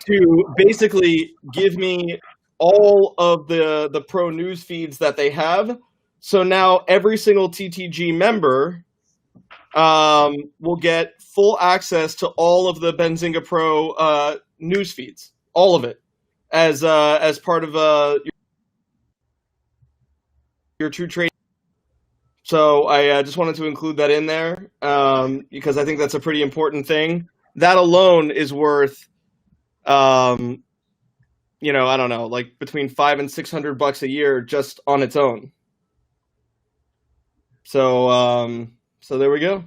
to basically give me all of the pro news feeds that they have. So now every single TTG member will get full access to all of the Benzinga Pro news feeds, all of it, as part of your True Trade. So I just wanted to include that in there because I think that's a pretty important thing. That alone is worth, I don't know, like between $500 and $600 a year just on its own. So there we go.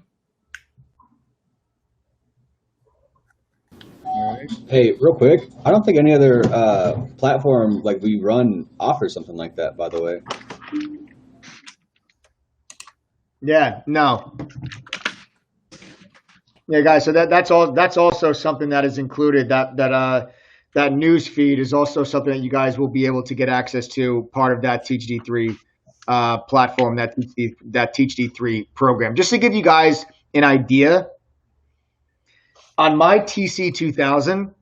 Hey, real quick, I don't think any other platform like we run offers something like that, by the way. Yeah, no. Yeah, guys, so that's also something that is included. That news feed is also something that you guys will be able to get access to, part of that TeachD3 platform, that TeachD3 program. Just to give you guys an idea, on my TC2000,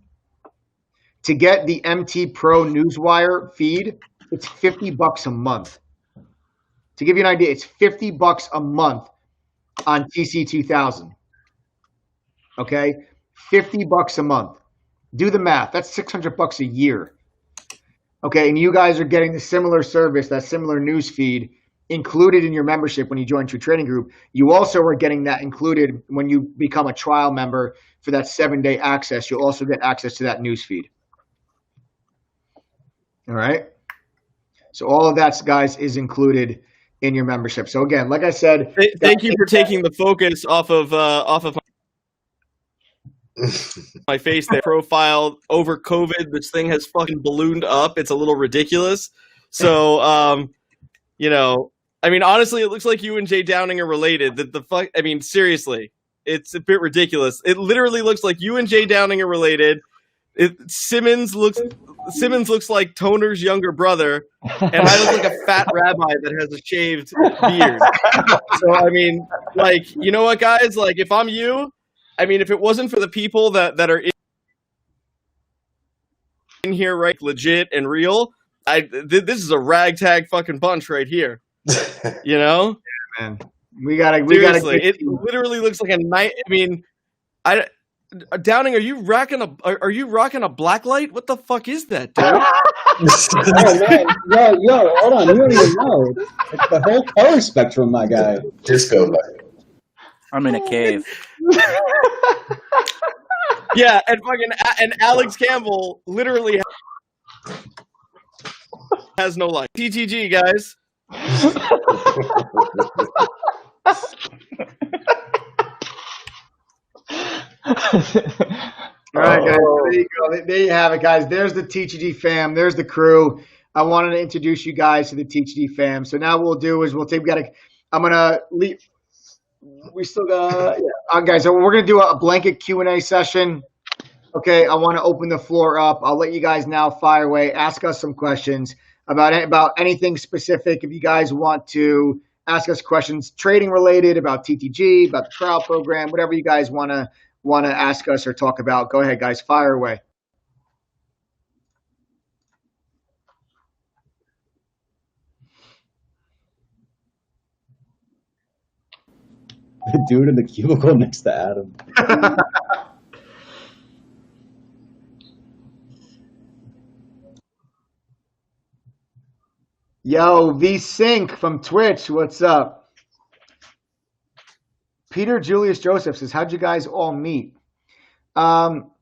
to get the MT Pro Newswire feed, it's $50 a month. To give you an idea, it's $50 a month on TC2000. Okay, $50 a month. Do the math. That's $600 a year. Okay, and you guys are getting the similar service, that similar news feed included in your membership when you join True Trading Group. You also are getting that included when you become a trial member for that 7-day access. You'll also get access to that news feed. All right. So all of that, guys, is included in your membership. So again, like I said, thank you for taking the focus off of my face there. Profile over COVID, this thing has fucking ballooned up. It's a little ridiculous. So, I mean, honestly, it looks like you and Jay Downing are related. I mean, seriously, it's a bit ridiculous. It literally looks like you and Jay Downing are related. Simmons looks like Toner's younger brother, and I look like a fat rabbi that has a shaved beard. So, I mean, like, you know what, guys? Like, if I'm you, I mean, if it wasn't for the people that are in here, right, legit and real, this is a ragtag fucking bunch right here. You know? Yeah, man. We gotta. It literally looks like a night. I mean, Downing, are you rocking a black light? What the fuck is that, dude? Oh man, yo, hold on, you don't even know. It's the whole color spectrum, my guy. Disco light. I'm in a cave. Yeah, and Alex Campbell literally has no light. TTG, guys. All right, guys. There you go. There you have it, guys. There's the TGD fam. There's the crew. I wanted to introduce you guys to the TGD fam. So now what we'll do is we I'm gonna leave. We still got guys. So we're gonna do a blanket Q&A session. Okay, I want to open the floor up. I'll let you guys now fire away. Ask us some questions about anything specific. If you guys want to ask us questions trading related, about TTG, about the trial program, whatever you guys want to ask us or talk about, go ahead, guys. Fire away. The dude in the cubicle next to Adam. Yo, V-Sync from Twitch, what's up? Peter Julius Joseph says, how'd you guys all meet? Well,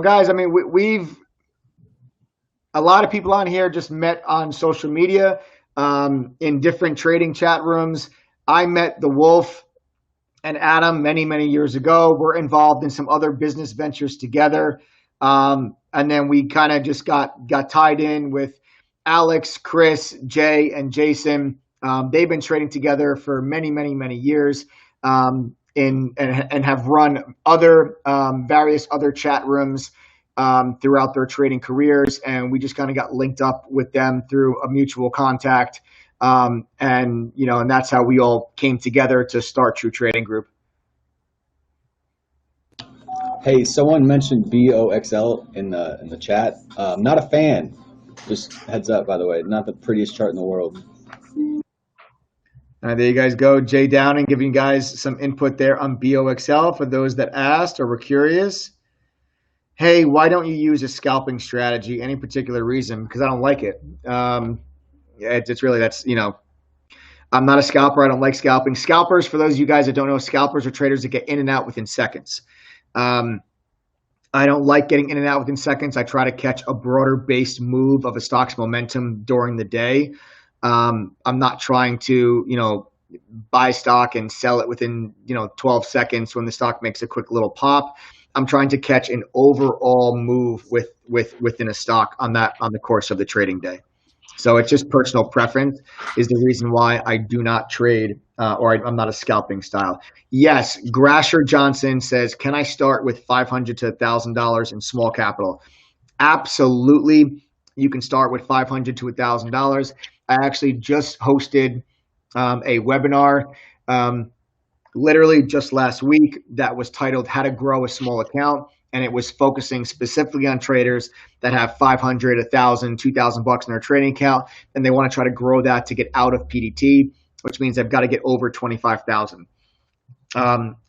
guys, I mean, we've a lot of people on here just met on social media, in different trading chat rooms. I met the Wolf and Adam many, many years ago. We're involved in some other business ventures together. And then we kind of just got tied in with Alex, Chris, Jay, and Jason. They've been trading together for many, many, many years, and have run other various other chat rooms throughout their trading careers. And we just kind of got linked up with them through a mutual contact. And that's how we all came together to start True Trading Group. Hey, someone mentioned BOXL in the chat. Not a fan. Just heads up, by the way, not the prettiest chart in the world. There you guys go. Jay Downing giving you guys some input there on BOXL for those that asked or were curious. Hey, why don't you use a scalping strategy? Any particular reason? Because I don't like it. It's really, I'm not a scalper. I don't like scalping. Scalpers, for those of you guys that don't know, scalpers are traders that get in and out within seconds. I don't like getting in and out within seconds. I try to catch a broader based move of a stock's momentum during the day. I'm not trying to, buy stock and sell it within, 12 seconds when the stock makes a quick little pop. I'm trying to catch an overall move within a stock on the course of the trading day. So it's just personal preference is the reason why I do not trade or I'm not a scalping style. Yes, Grasher Johnson says, can I start with $500 to $1,000 in small capital? Absolutely. You can start with $500 to $1,000. I actually just hosted a webinar literally just last week that was titled How to Grow a Small Account. And it was focusing specifically on traders that have $500, $1,000, $2,000 in their trading account, and they want to try to grow that to get out of PDT, which means they've got to get over 25,000.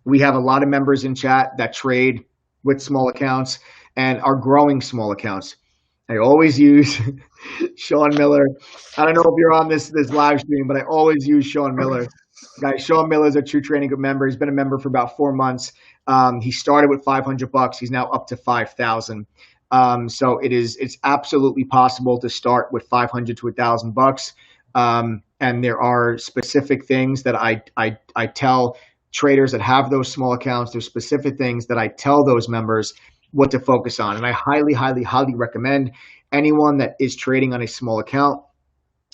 We have a lot of members in chat that trade with small accounts and are growing small accounts. I always use Sean Miller. I don't know if you're on this live stream, but I always use Sean Miller. Guys, Sean Miller is a True Trading Group member. He's been a member for about 4 months. He started with $500. He's now up to 5,000. So it's absolutely possible to start with $500 to $1,000. And there are specific things that I tell traders that have those small accounts. There's specific things that I tell those members what to focus on. And I highly, highly, highly recommend anyone that is trading on a small account.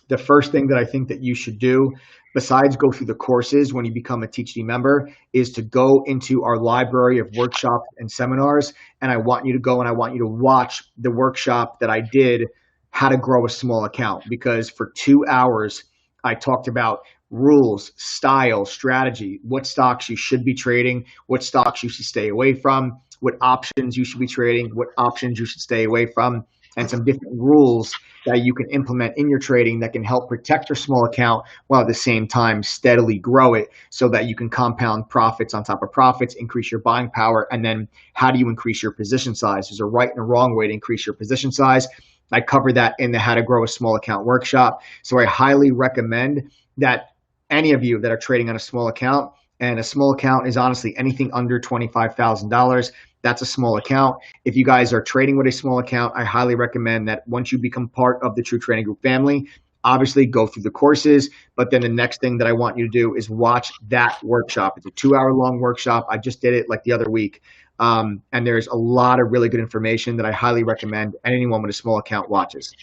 The first thing that I think that you should do, besides go through the courses when you become a TTG member, is to go into our library of workshops and seminars. And I want you to go and I want you to watch the workshop that I did, How to Grow a Small Account, because for 2 hours, I talked about rules, style, strategy, what stocks you should be trading, what stocks you should stay away from, what options you should be trading, what options you should stay away from, and some different rules that you can implement in your trading that can help protect your small account while at the same time steadily grow it so that you can compound profits on top of profits, increase your buying power. And then how do you increase your position size? There's a right and a wrong way to increase your position size. I cover that in the How to Grow a Small Account workshop. So I highly recommend that any of you that are trading on a small account, and a small account is honestly anything under $25,000, that's a small account. If you guys are trading with a small account, I highly recommend that once you become part of the True Trading Group family, obviously go through the courses, but then the next thing that I want you to do is watch that workshop. It's a 2-hour-long workshop. I just did it like the other week. And there's a lot of really good information that I highly recommend anyone with a small account watches.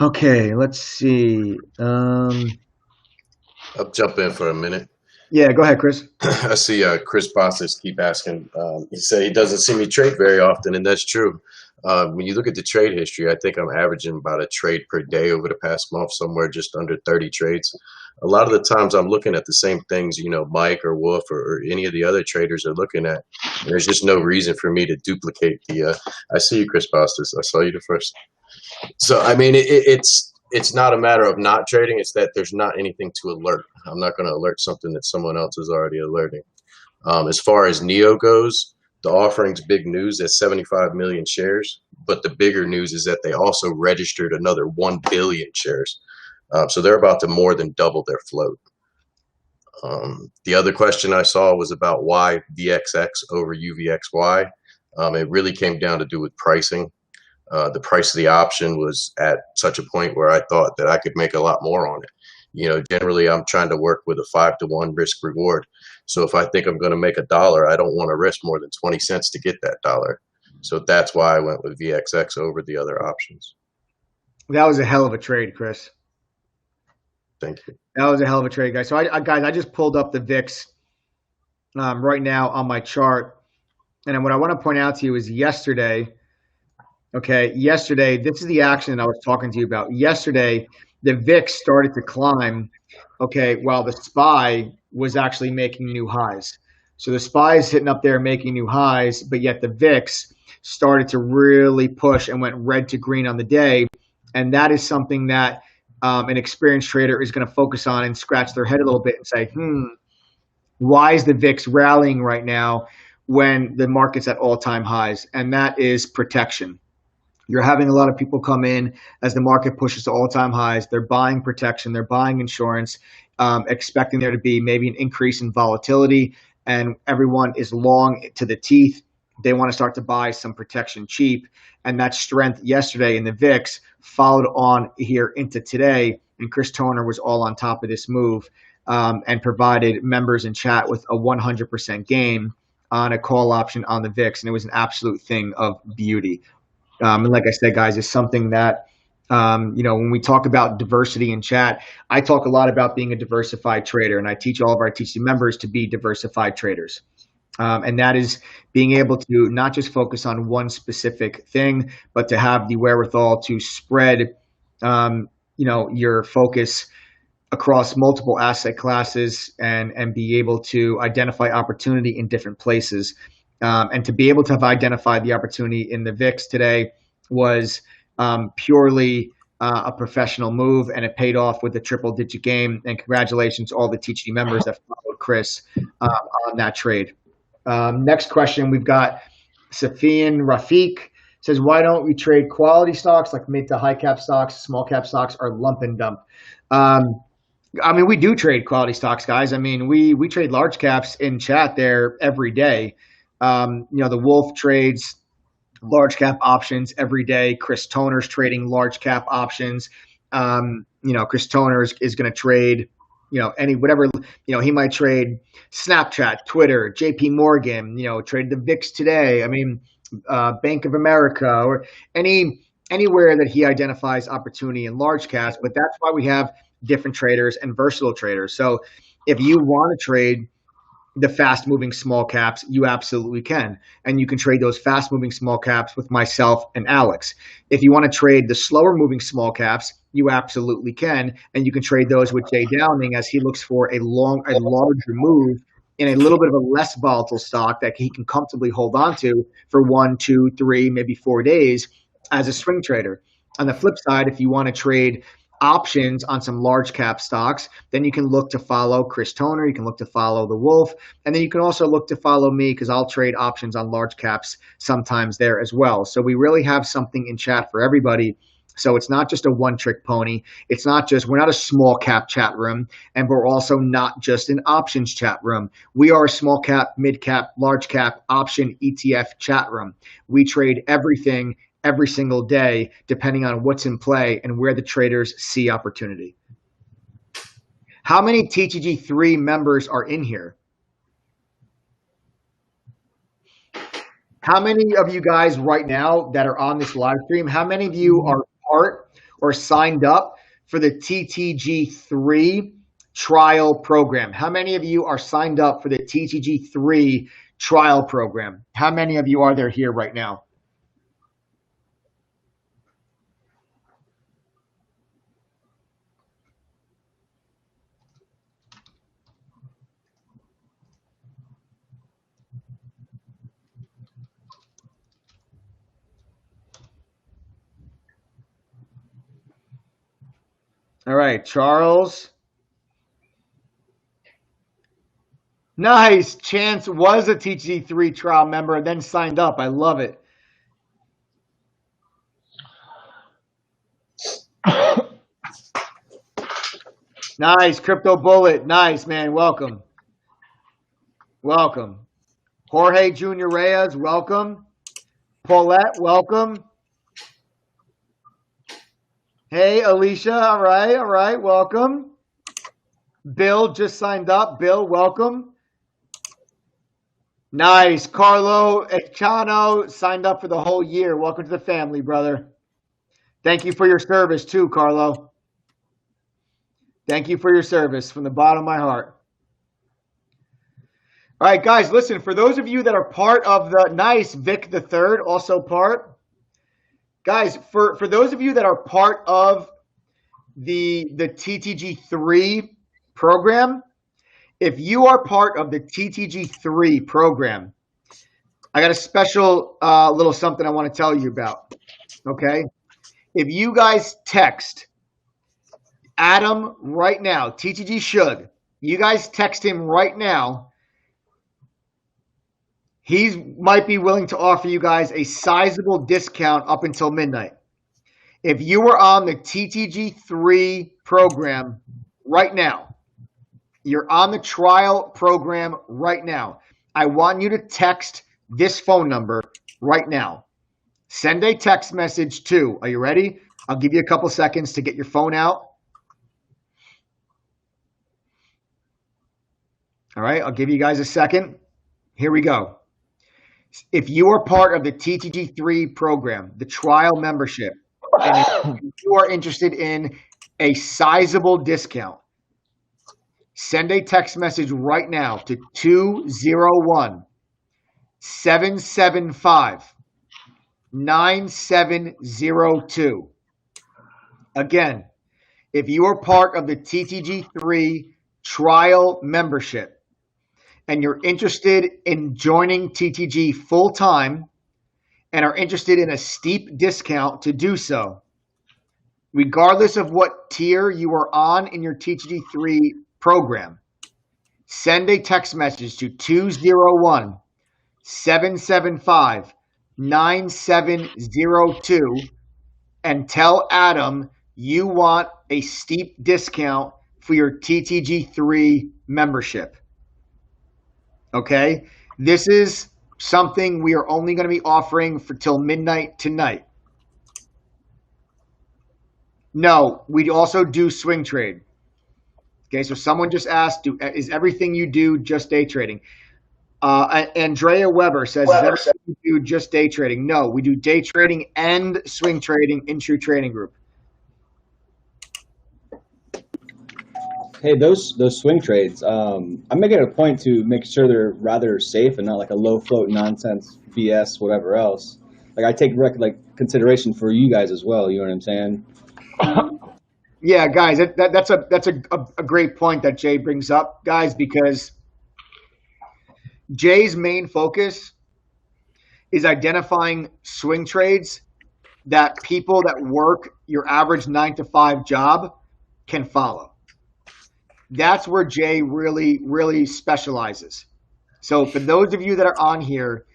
Okay, let's see. I'll jump in for a minute. Yeah, go ahead, Chris. I see Chris Bosses keep asking. He said he doesn't see me trade very often, and that's true. When you look at the trade history, I think I'm averaging about a trade per day over the past month, somewhere just under 30 trades. A lot of the times I'm looking at the same things, Mike or Wolf or any of the other traders are looking at. And there's just no reason for me to duplicate the. I see you, Chris Bosses. I saw you the first. So, I mean, it's not a matter of not trading. It's that there's not anything to alert. I'm not going to alert something that someone else is already alerting. As far as NEO goes, the offering's big news at 75 million shares. But the bigger news is that they also registered another 1 billion shares. So they're about to more than double their float. The other question I saw was about why VXX over UVXY. It really came down to do with pricing. The price of the option was at such a point where I thought that I could make a lot more on it. Generally I'm trying to work with a 5-to-1 risk reward. So if I think I'm going to make $1, I don't want to risk more than 20 cents to get that dollar. So that's why I went with VXX over the other options. That was a hell of a trade, Chris. Thank you. That was a hell of a trade, guys. So I just pulled up the VIX right now on my chart. And what I want to point out to you is yesterday, this is the action that I was talking to you about. Yesterday, the VIX started to climb, while the SPY was actually making new highs. So the SPY is hitting up there making new highs, but yet the VIX started to really push and went red to green on the day. And that is something that an experienced trader is going to focus on and scratch their head a little bit and say, why is the VIX rallying right now when the market's at all-time highs? And that is protection. You're having a lot of people come in as the market pushes to all-time highs. They're buying protection. They're buying insurance, expecting there to be maybe an increase in volatility, and everyone is long to the teeth. They want to start to buy some protection cheap, and that strength yesterday in the VIX followed on here into today, and Chris Toner was all on top of this move and provided members in chat with a 100% gain on a call option on the VIX, and it was an absolute thing of beauty. And like I said, guys, it's something that, when we talk about diversity in chat, I talk a lot about being a diversified trader, and I teach all of our TC members to be diversified traders. And that is being able to not just focus on one specific thing, but to have the wherewithal to spread, your focus across multiple asset classes and be able to identify opportunity in different places. And to be able to have identified the opportunity in the VIX today was purely a professional move, and it paid off with a triple-digit game. And congratulations to all the TG members that followed Chris on that trade. Next question, we've got Safian Rafiq says, why don't we trade quality stocks like mid to high cap stocks? Small cap stocks are lump and dump. We do trade quality stocks, guys. We trade large caps in chat there every day. The Wolf trades large cap options every day. Chris Toner's trading large cap options. Chris Toner is going to trade, he might trade Snapchat, Twitter, JP Morgan, trade the VIX today. Bank of America, or anywhere that he identifies opportunity in large caps. But that's why we have different traders and versatile traders. So if you want to trade the fast moving small caps, you absolutely can. And you can trade those fast moving small caps with myself and Alex. If you want to trade the slower moving small caps, you absolutely can. And you can trade those with Jay Downing as he looks for a larger move in a little bit of a less volatile stock that he can comfortably hold on to for 1, 2, 3, maybe 4 days as a swing trader. On the flip side, if you want to trade options on some large cap stocks, then you can look to follow Chris Toner, you can look to follow the Wolf, and then you can also look to follow me because I'll trade options on large caps sometimes there as well. So we really have something in chat for everybody. So it's not just a one-trick pony. We're not a small cap chat room, and we're also not just an options chat room. We are a small cap, mid cap, large cap option ETF chat room. We trade everything every single day, depending on what's in play and where the traders see opportunity. How many TTG3 members are in here? How many of you guys right now that are on this live stream, how many of you are part or signed up for the TTG3 trial program. How many of you are signed up for the TTG3 trial program? How many of you are there here right now? All right, Charles. Nice. Chance was a TTG3 trial member and then signed up. I love it. Nice. Crypto Bullet. Nice, man. Welcome. Welcome. Jorge Jr. Reyes, welcome. Paulette, welcome. Hey, Alicia. All right. Welcome. Bill just signed up. Bill, welcome. Nice. Carlo Echano signed up for the whole year. Welcome to the family, brother. Thank you for your service too, Carlo. Thank you for your service from the bottom of my heart. All right, guys, listen, for those of you that are part of the nice Vic the Third, also part. Guys, for those of you that are part of the TTG3 program, if you are part of the TTG3 program, I got a special little something I want to tell you about, okay? If you guys text Adam right now, TTG Shug, you guys text him right now, he might be willing to offer you guys a sizable discount up until midnight. If you were on the TTG3 program right now, you're on the trial program right now, I want you to text this phone number right now. Send a text message to, are you ready? I'll give you a couple seconds to get your phone out. All right, I'll give you guys a second. Here we go. If you are part of the TTG3 program, the trial membership, and if you are interested in a sizable discount, send a text message right now to 201-775-9702. Again, if you are part of the TTG3 trial membership, and you're interested in joining TTG full-time and are interested in a steep discount to do so, regardless of what tier you are on in your TTG3 program, send a text message to 201-775-9702 and tell Adam you want a steep discount for your TTG3 membership. Okay, this is something we are only going to be offering for till midnight tonight. No, we also do swing trade. Okay, so someone just asked, is everything you do just day trading? Andrea Weber says, is everything you do just day trading? No, we do day trading and swing trading in True Trading Group. Hey, those swing trades, I'm making it a point to make sure they're rather safe and not like a low float nonsense BS, whatever else. Like I take consideration for you guys as well. You know what I'm saying? Yeah, guys, that's a great point that Jay brings up, guys, because Jay's main focus is identifying swing trades that people that work your average 9-to-5 job can follow. That's where Jay really, really specializes. So for those of you that are on here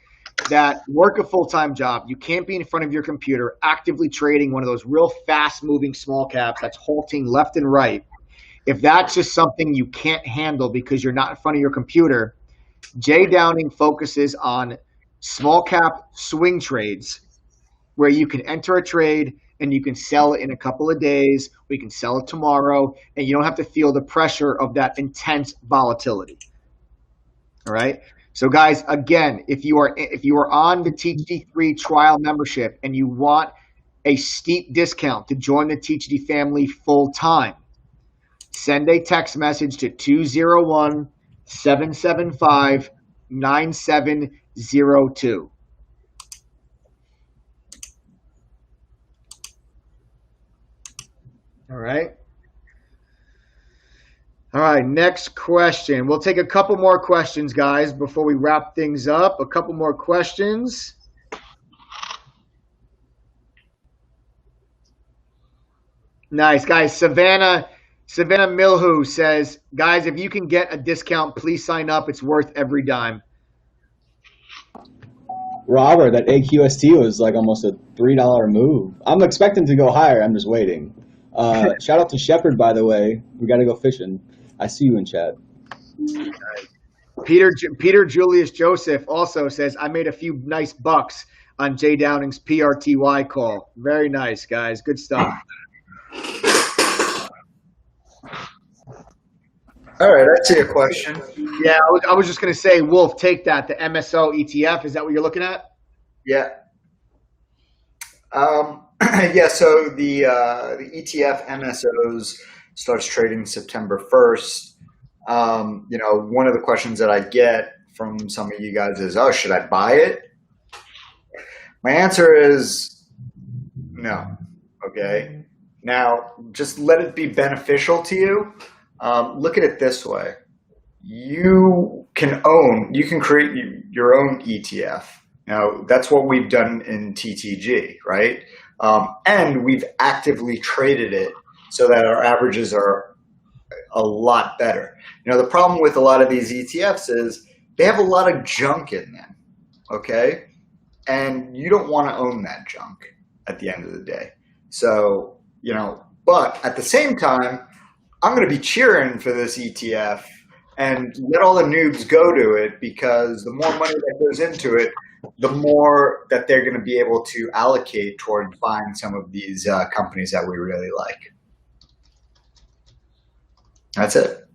that work a full-time job, you can't be in front of your computer actively trading one of those real fast-moving small caps that's halting left and right. If that's just something you can't handle because you're not in front of your computer, Jay Downing focuses on small cap swing trades where you can enter a trade and you can sell it in a couple of days, we can sell it tomorrow, and you don't have to feel the pressure of that intense volatility. All right. So guys, again, if you are on the TTG3 trial membership and you want a steep discount to join the TTG family full time, send a text message to 201-775-9702. All right. All right, next question. We'll take a couple more questions, guys, before we wrap things up. A couple more questions. Nice, guys. Savannah Milhu says, guys, if you can get a discount, please sign up. It's worth every dime. Robert, that AQST was like almost a $3 move. I'm expecting to go higher. I'm just waiting. Shout out to Shepard, by the way. We got to go fishing. I see you in chat. Peter Julius Joseph also says, I made a few nice bucks on Jay Downing's PRTY call. Very nice, guys. Good stuff. All right, I see a question. Yeah, I was just going to say, Wolf, take that. The MSO ETF, is that what you're looking at? Yeah. Yeah, so the ETF MSOs starts trading September 1st. One of the questions that I get from some of you guys is, oh, should I buy it? My answer is no. Okay. Now, just let it be beneficial to you. Look at it this way. You can create your own ETF. Now, that's what we've done in TTG, right? And we've actively traded it so that our averages are a lot better. The problem with a lot of these ETFs is they have a lot of junk in them, okay? And you don't want to own that junk at the end of the day. So, but at the same time, I'm going to be cheering for this ETF and let all the noobs go to it, because the more money that goes into it, the more that they're going to be able to allocate toward buying some of these companies that we really like. That's it.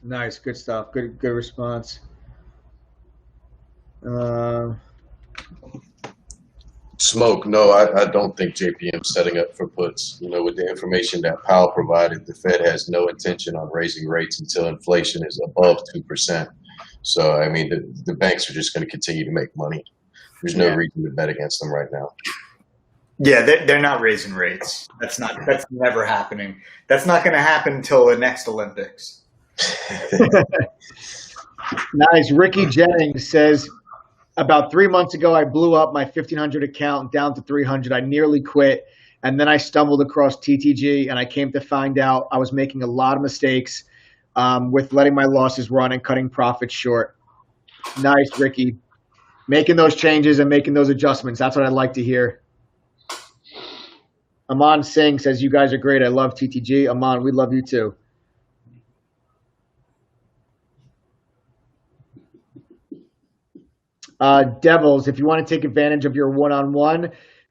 Nice. Good stuff. Good response. Smoke. No, I don't think JPM's setting up for puts. With the information that Powell provided, the Fed has no intention on raising rates until inflation is above 2%. So, I mean, the banks are just going to continue to make money. There's no reason to bet against them right now. Yeah, they're not raising rates. That's never happening. That's not going to happen until the next Olympics. Nice. Ricky Jennings says, about 3 months ago, I blew up my 1,500 account down to 300. I nearly quit, and then I stumbled across TTG, and I came to find out I was making a lot of mistakes with letting my losses run and cutting profits short. Nice, Ricky. Making those changes and making those adjustments. That's what I'd like to hear. Aman Singh says, you guys are great. I love TTG. Aman, we love you too. Devils, if you want to take advantage of your one-on-one,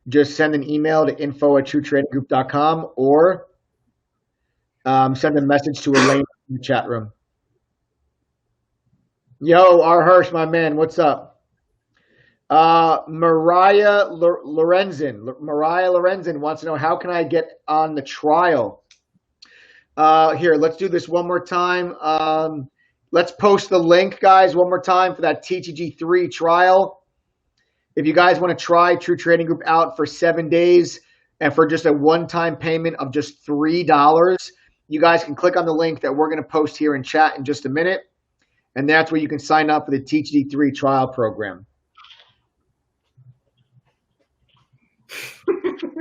just send an email to info@truetradinggroup.com or send a message to Elaine in the chat room. Yo, R. Hirsch, my man, what's up? Mariah Lorenzen wants to know, how can I get on the trial? Here, let's do this one more time. Let's post the link, guys, one more time for that TTG3 trial. If you guys want to try True Trading Group out for 7 days and for just a one-time payment of just $3, you guys can click on the link that we're going to post here in chat in just a minute. And that's where you can sign up for the TTG3 trial program.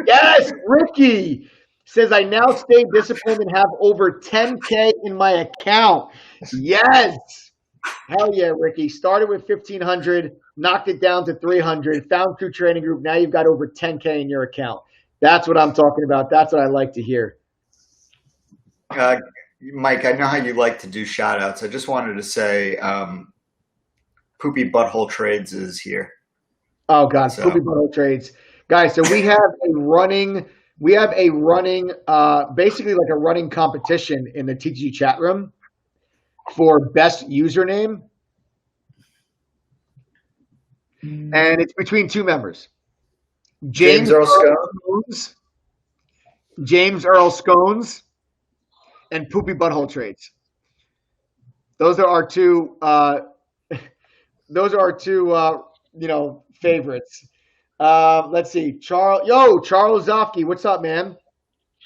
Yes, Ricky says, I now stay disciplined and have over 10K in my account. Yes. Hell yeah, Ricky. Started with 1,500, knocked it down to 300, found True Trading Group. Now you've got over 10K in your account. That's what I'm talking about. That's what I like to hear. Mike, I know how you like to do shout outs. I just wanted to say Poopy Butthole Trades is here. Oh, God. So. Poopy Butthole Trades. Guys, so we have a running basically like a running competition in the TTG chat room for best username. And it's between two members. James Earl Scones, James Earl Scones, and Poopy Butthole Trades. Those are our two. Those are our two. Favorites. Let's see. Charles Zofke, what's up, man?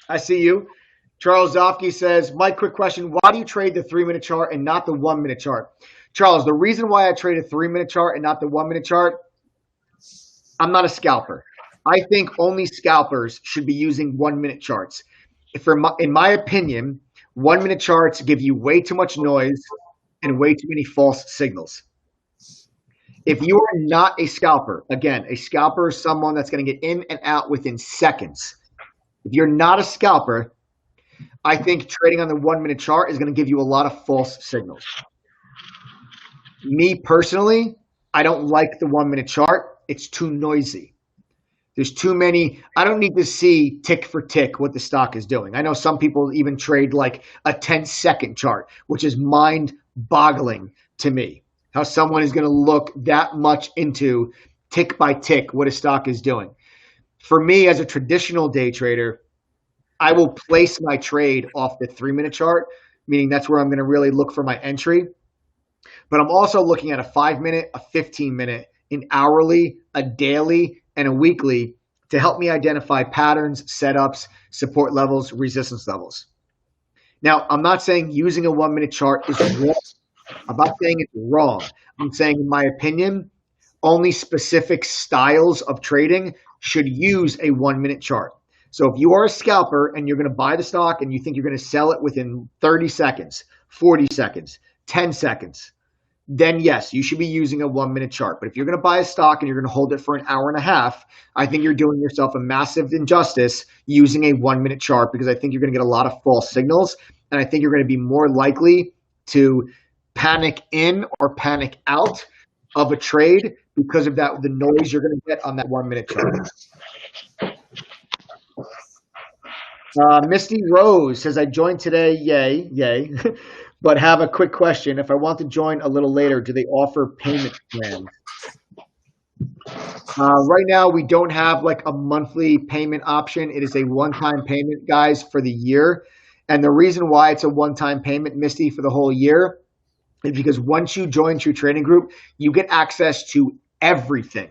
I see you. Charles Zofke says, Mike, quick question. Why do you trade the 3-minute chart and not the 1-minute chart? Charles, the reason why I trade a 3-minute chart and not the 1-minute chart, I'm not a scalper. I think only scalpers should be using 1-minute charts. In my opinion, 1-minute charts give you way too much noise and way too many false signals. If you are not a scalper, again, a scalper is someone that's going to get in and out within seconds. If you're not a scalper, I think trading on the 1-minute chart is going to give you a lot of false signals. Me personally, I don't like the 1-minute chart. It's too noisy. There's too many. I don't need to see tick for tick what the stock is doing. I know some people even trade like a 10-second chart, which is mind-boggling to me. How someone is going to look that much into tick by tick what a stock is doing. For me, as a traditional day trader, I will place my trade off the 3-minute chart, meaning that's where I'm going to really look for my entry. But I'm also looking at a 5-minute, a 15-minute, an hourly, a daily, and a weekly to help me identify patterns, setups, support levels, resistance levels. Now, I'm not saying using a 1-minute chart is wrong. I'm not saying it's wrong. I'm saying, in my opinion, only specific styles of trading should use a 1-minute chart. So if you are a scalper and you're going to buy the stock and you think you're going to sell it within 30 seconds, 40 seconds, 10 seconds, then yes, you should be using a 1-minute chart. But if you're going to buy a stock and you're going to hold it for an hour and a half, I think you're doing yourself a massive injustice using a 1-minute chart, because I think you're going to get a lot of false signals. And I think you're going to be more likely to panic in or panic out of a trade because of the noise you're going to get on that 1-minute chart. Misty Rose says, I joined today, yay, but have a quick question. If I want to join a little later, do they offer payment plans? Right now, we don't have like a monthly payment option. It is a one-time payment, guys, for the year. And the reason why it's a one-time payment, Misty, for the whole year is because once you join True Trading Group, you get access to everything.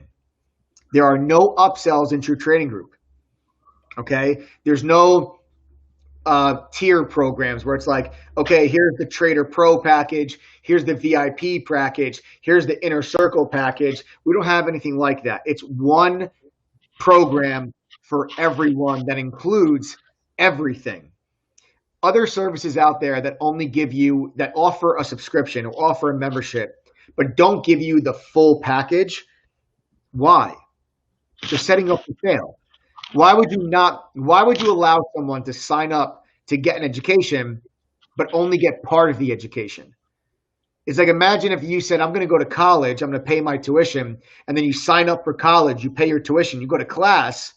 There are no upsells in True Trading Group. Okay? There's no tier programs where it's like, okay, here's the Trader Pro package, here's the VIP package, here's the Inner Circle package. We don't have anything like that. It's one program for everyone that includes everything. Other services out there that that offer a subscription or offer a membership, but don't give you the full package. Why? They're setting up to fail. Why would you allow someone to sign up to get an education, but only get part of the education? It's like, imagine if you said, I'm going to go to college, I'm going to pay my tuition, and then you sign up for college, you pay your tuition, you go to class,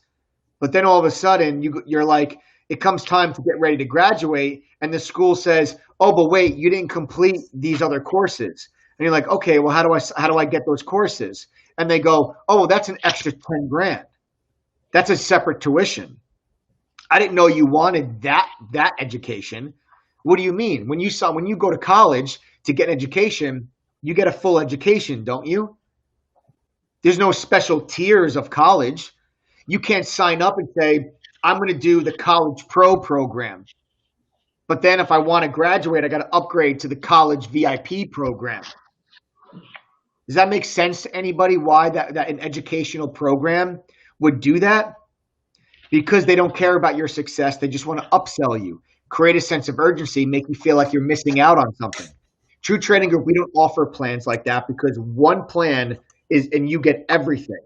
but then all of a sudden you're like, it comes time to get ready to graduate, and the school says, oh, but wait, you didn't complete these other courses. And you're like, okay, well, how do I get those courses? And they go, oh, well, that's an extra 10 grand. That's a separate tuition. I didn't know you wanted that education. What do you mean? When you go to college to get an education, you get a full education, don't you? There's no special tiers of college. You can't sign up and say, I'm going to do the College Pro program. But then if I want to graduate, I got to upgrade to the College VIP program. Does that make sense to anybody why that an educational program would do that? Because they don't care about your success. They just want to upsell you, create a sense of urgency, make you feel like you're missing out on something. True Trading Group, we don't offer plans like that, because one plan is, and you get everything.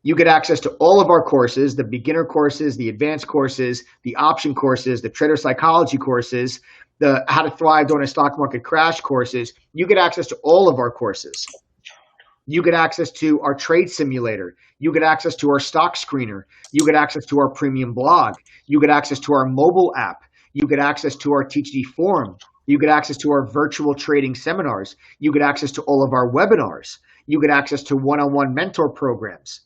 You get access to all of our courses, the beginner courses, the advanced courses, the option courses, the trader psychology courses, the how to thrive during a stock market crash courses. You get access to all of our courses. You get access to our trade simulator. You get access to our stock screener. You get access to our premium blog. You get access to our mobile app. You get access to our TeachD forum. You get access to our virtual trading seminars. You get access to all of our webinars. You get access to one-on-one mentor programs.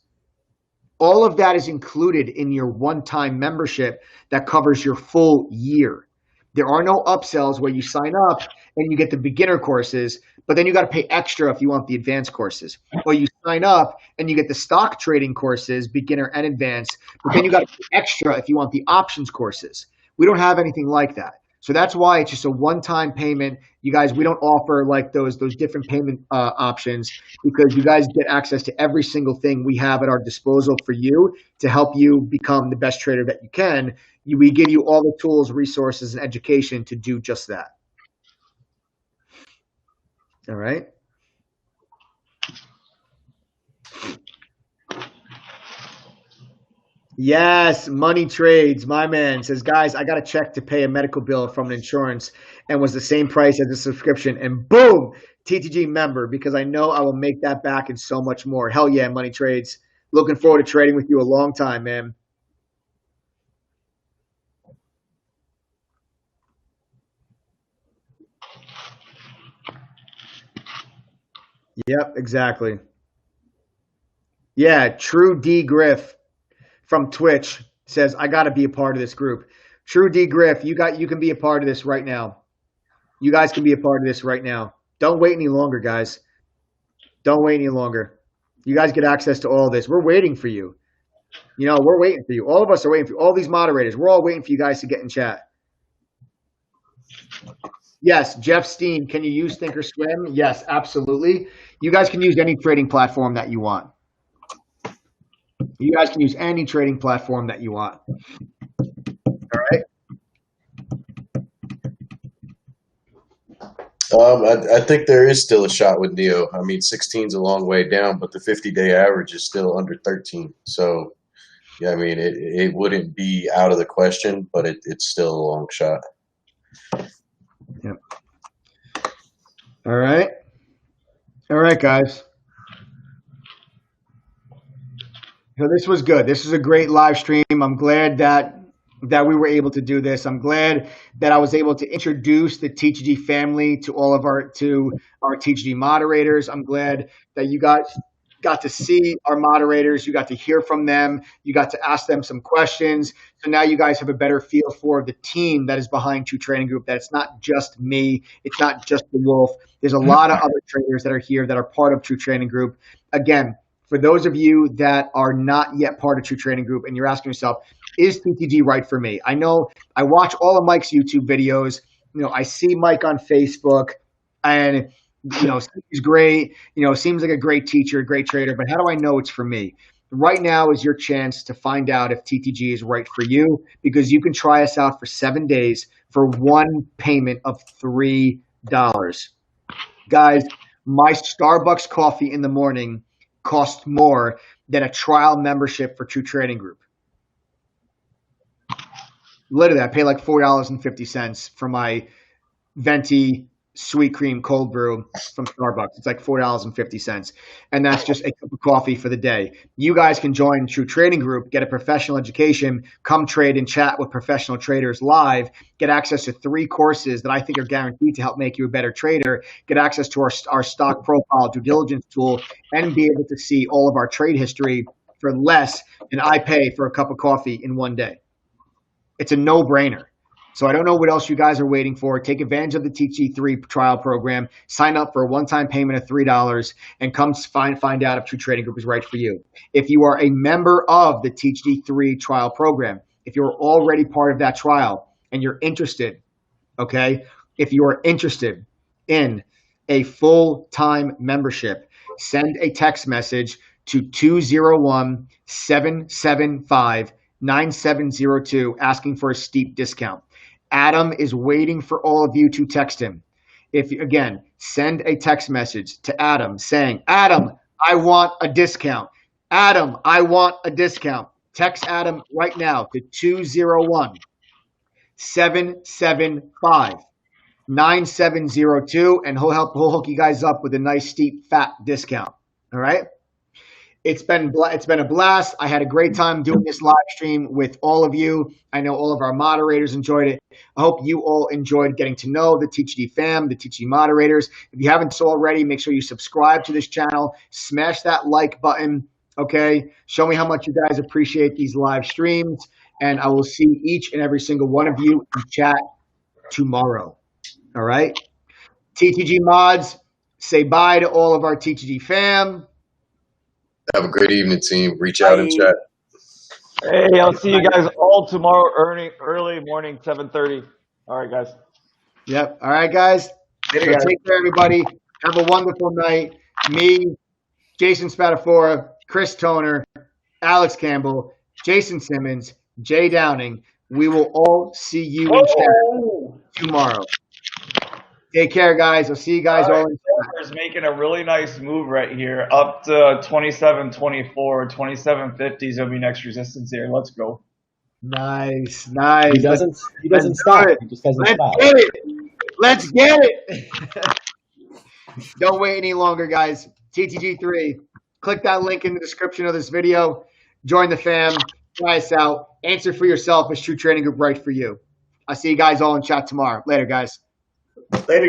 All of that is included in your one-time membership that covers your full year. There are no upsells where you sign up and you get the beginner courses, but then you got to pay extra if you want the advanced courses. Or you sign up and you get the stock trading courses, beginner and advanced, but then you got to pay extra if you want the options courses. We don't have anything like that. So that's why it's just a one-time payment. You guys, we don't offer like those different payment options, because you guys get access to every single thing we have at our disposal for you to help you become the best trader that you can. We give you all the tools, resources, and education to do just that. All right. Yes, Money Trades, my man says, guys, I got a check to pay a medical bill from an insurance and was the same price as the subscription, and boom, TTG member, because I know I will make that back and so much more. Hell yeah, Money Trades. Looking forward to trading with you a long time, man. Yep, exactly. Yeah, True D Griff from Twitch says, I got to be a part of this group. True D Griff, you can be a part of this right now. You guys can be a part of this right now. Don't wait any longer, guys. Don't wait any longer. You guys get access to all this. We're waiting for you. You know, we're waiting for you. All of us are waiting for you. All these moderators, we're all waiting for you guys to get in chat. Yes, Jeff Steen, can you use Thinkorswim? Yes, absolutely. You guys can use any trading platform that you want. You guys can use any trading platform that you want. All right. I think there is still a shot with Neo. I mean, 16 is a long way down, but the 50-day average is still under 13. So, yeah, I mean, it wouldn't be out of the question, but it's still a long shot. Yep. All right. All right, guys. So this was good. This is a great live stream. I'm glad that we were able to do this. I'm glad that I was able to introduce the TGG family to all of our TGG moderators. I'm glad that you guys got to see our moderators. You got to hear from them. You got to ask them some questions. So now you guys have a better feel for the team that is behind True Trading Group, that it's not just me. It's not just the Wolf. There's a lot of other traders that are here that are part of True Trading Group. Again, for those of you that are not yet part of True Trading Group and you're asking yourself, is TTG right for me? I know I watch all of Mike's YouTube videos. You know, I see Mike on Facebook, and you know, he's great. You know, seems like a great teacher, a great trader. But how do I know it's for me? Right now is your chance to find out if TTG is right for you, because you can try us out for 7 days for one payment of $3. Guys, my Starbucks coffee in the morning costs more than a trial membership for True Trading Group. Literally, I pay like $4.50 for my venti sweet cream cold brew from Starbucks. It's like $4.50. And that's just a cup of coffee for the day. You guys can join True Trading Group, get a professional education, come trade and chat with professional traders live, get access to 3 courses that I think are guaranteed to help make you a better trader, get access to our stock profile due diligence tool, and be able to see all of our trade history for less than I pay for a cup of coffee in one day. It's a no-brainer. So I don't know what else you guys are waiting for. Take advantage of the TG3 trial program. Sign up for a one-time payment of $3 and come find out if True Trading Group is right for you. If you are a member of the TG3 trial program, if you're already part of that trial and you're interested, okay, if you are interested in a full-time membership, send a text message to 201-775-9702 asking for a steep discount. Adam is waiting for all of you to text him. Again, send a text message to Adam saying, Adam, I want a discount. Adam, I want a discount. Text Adam right now to 201-775-9702, and he'll hook you guys up with a nice, steep, fat discount. All right? It's been a blast. I had a great time doing this live stream with all of you. I know all of our moderators enjoyed it. I hope you all enjoyed getting to know the TGD fam, the TGD moderators. If you haven't so already, make sure you subscribe to this channel. Smash that like button. Okay. Show me how much you guys appreciate these live streams. And I will see each and every single one of you in chat tomorrow. All right. TTG mods, say bye to all of our TTG fam. Have a great evening, team. Reach out in chat. Hey, I'll see you guys all tomorrow early morning, 7:30. All right, guys. Yep. All right, guys. So take care, everybody. Have a wonderful night. Me, Jason Spatafora, Chris Toner, Alex Campbell, Jason Simmons, Jay Downing. We will all see you in chat tomorrow. Take care, guys. I'll see you guys all in chat. Is making a really nice move right here, up to 27.24, 27.50 is gonna be next resistance here. Let's go. Nice. He doesn't stop. He just doesn't stop. Let's get it. Don't wait any longer, guys. TTG3. Click that link in the description of this video. Join the fam. Try us out. Answer for yourself. Is True Trading Group right for you? I'll see you guys all in chat tomorrow. Later, guys. Later.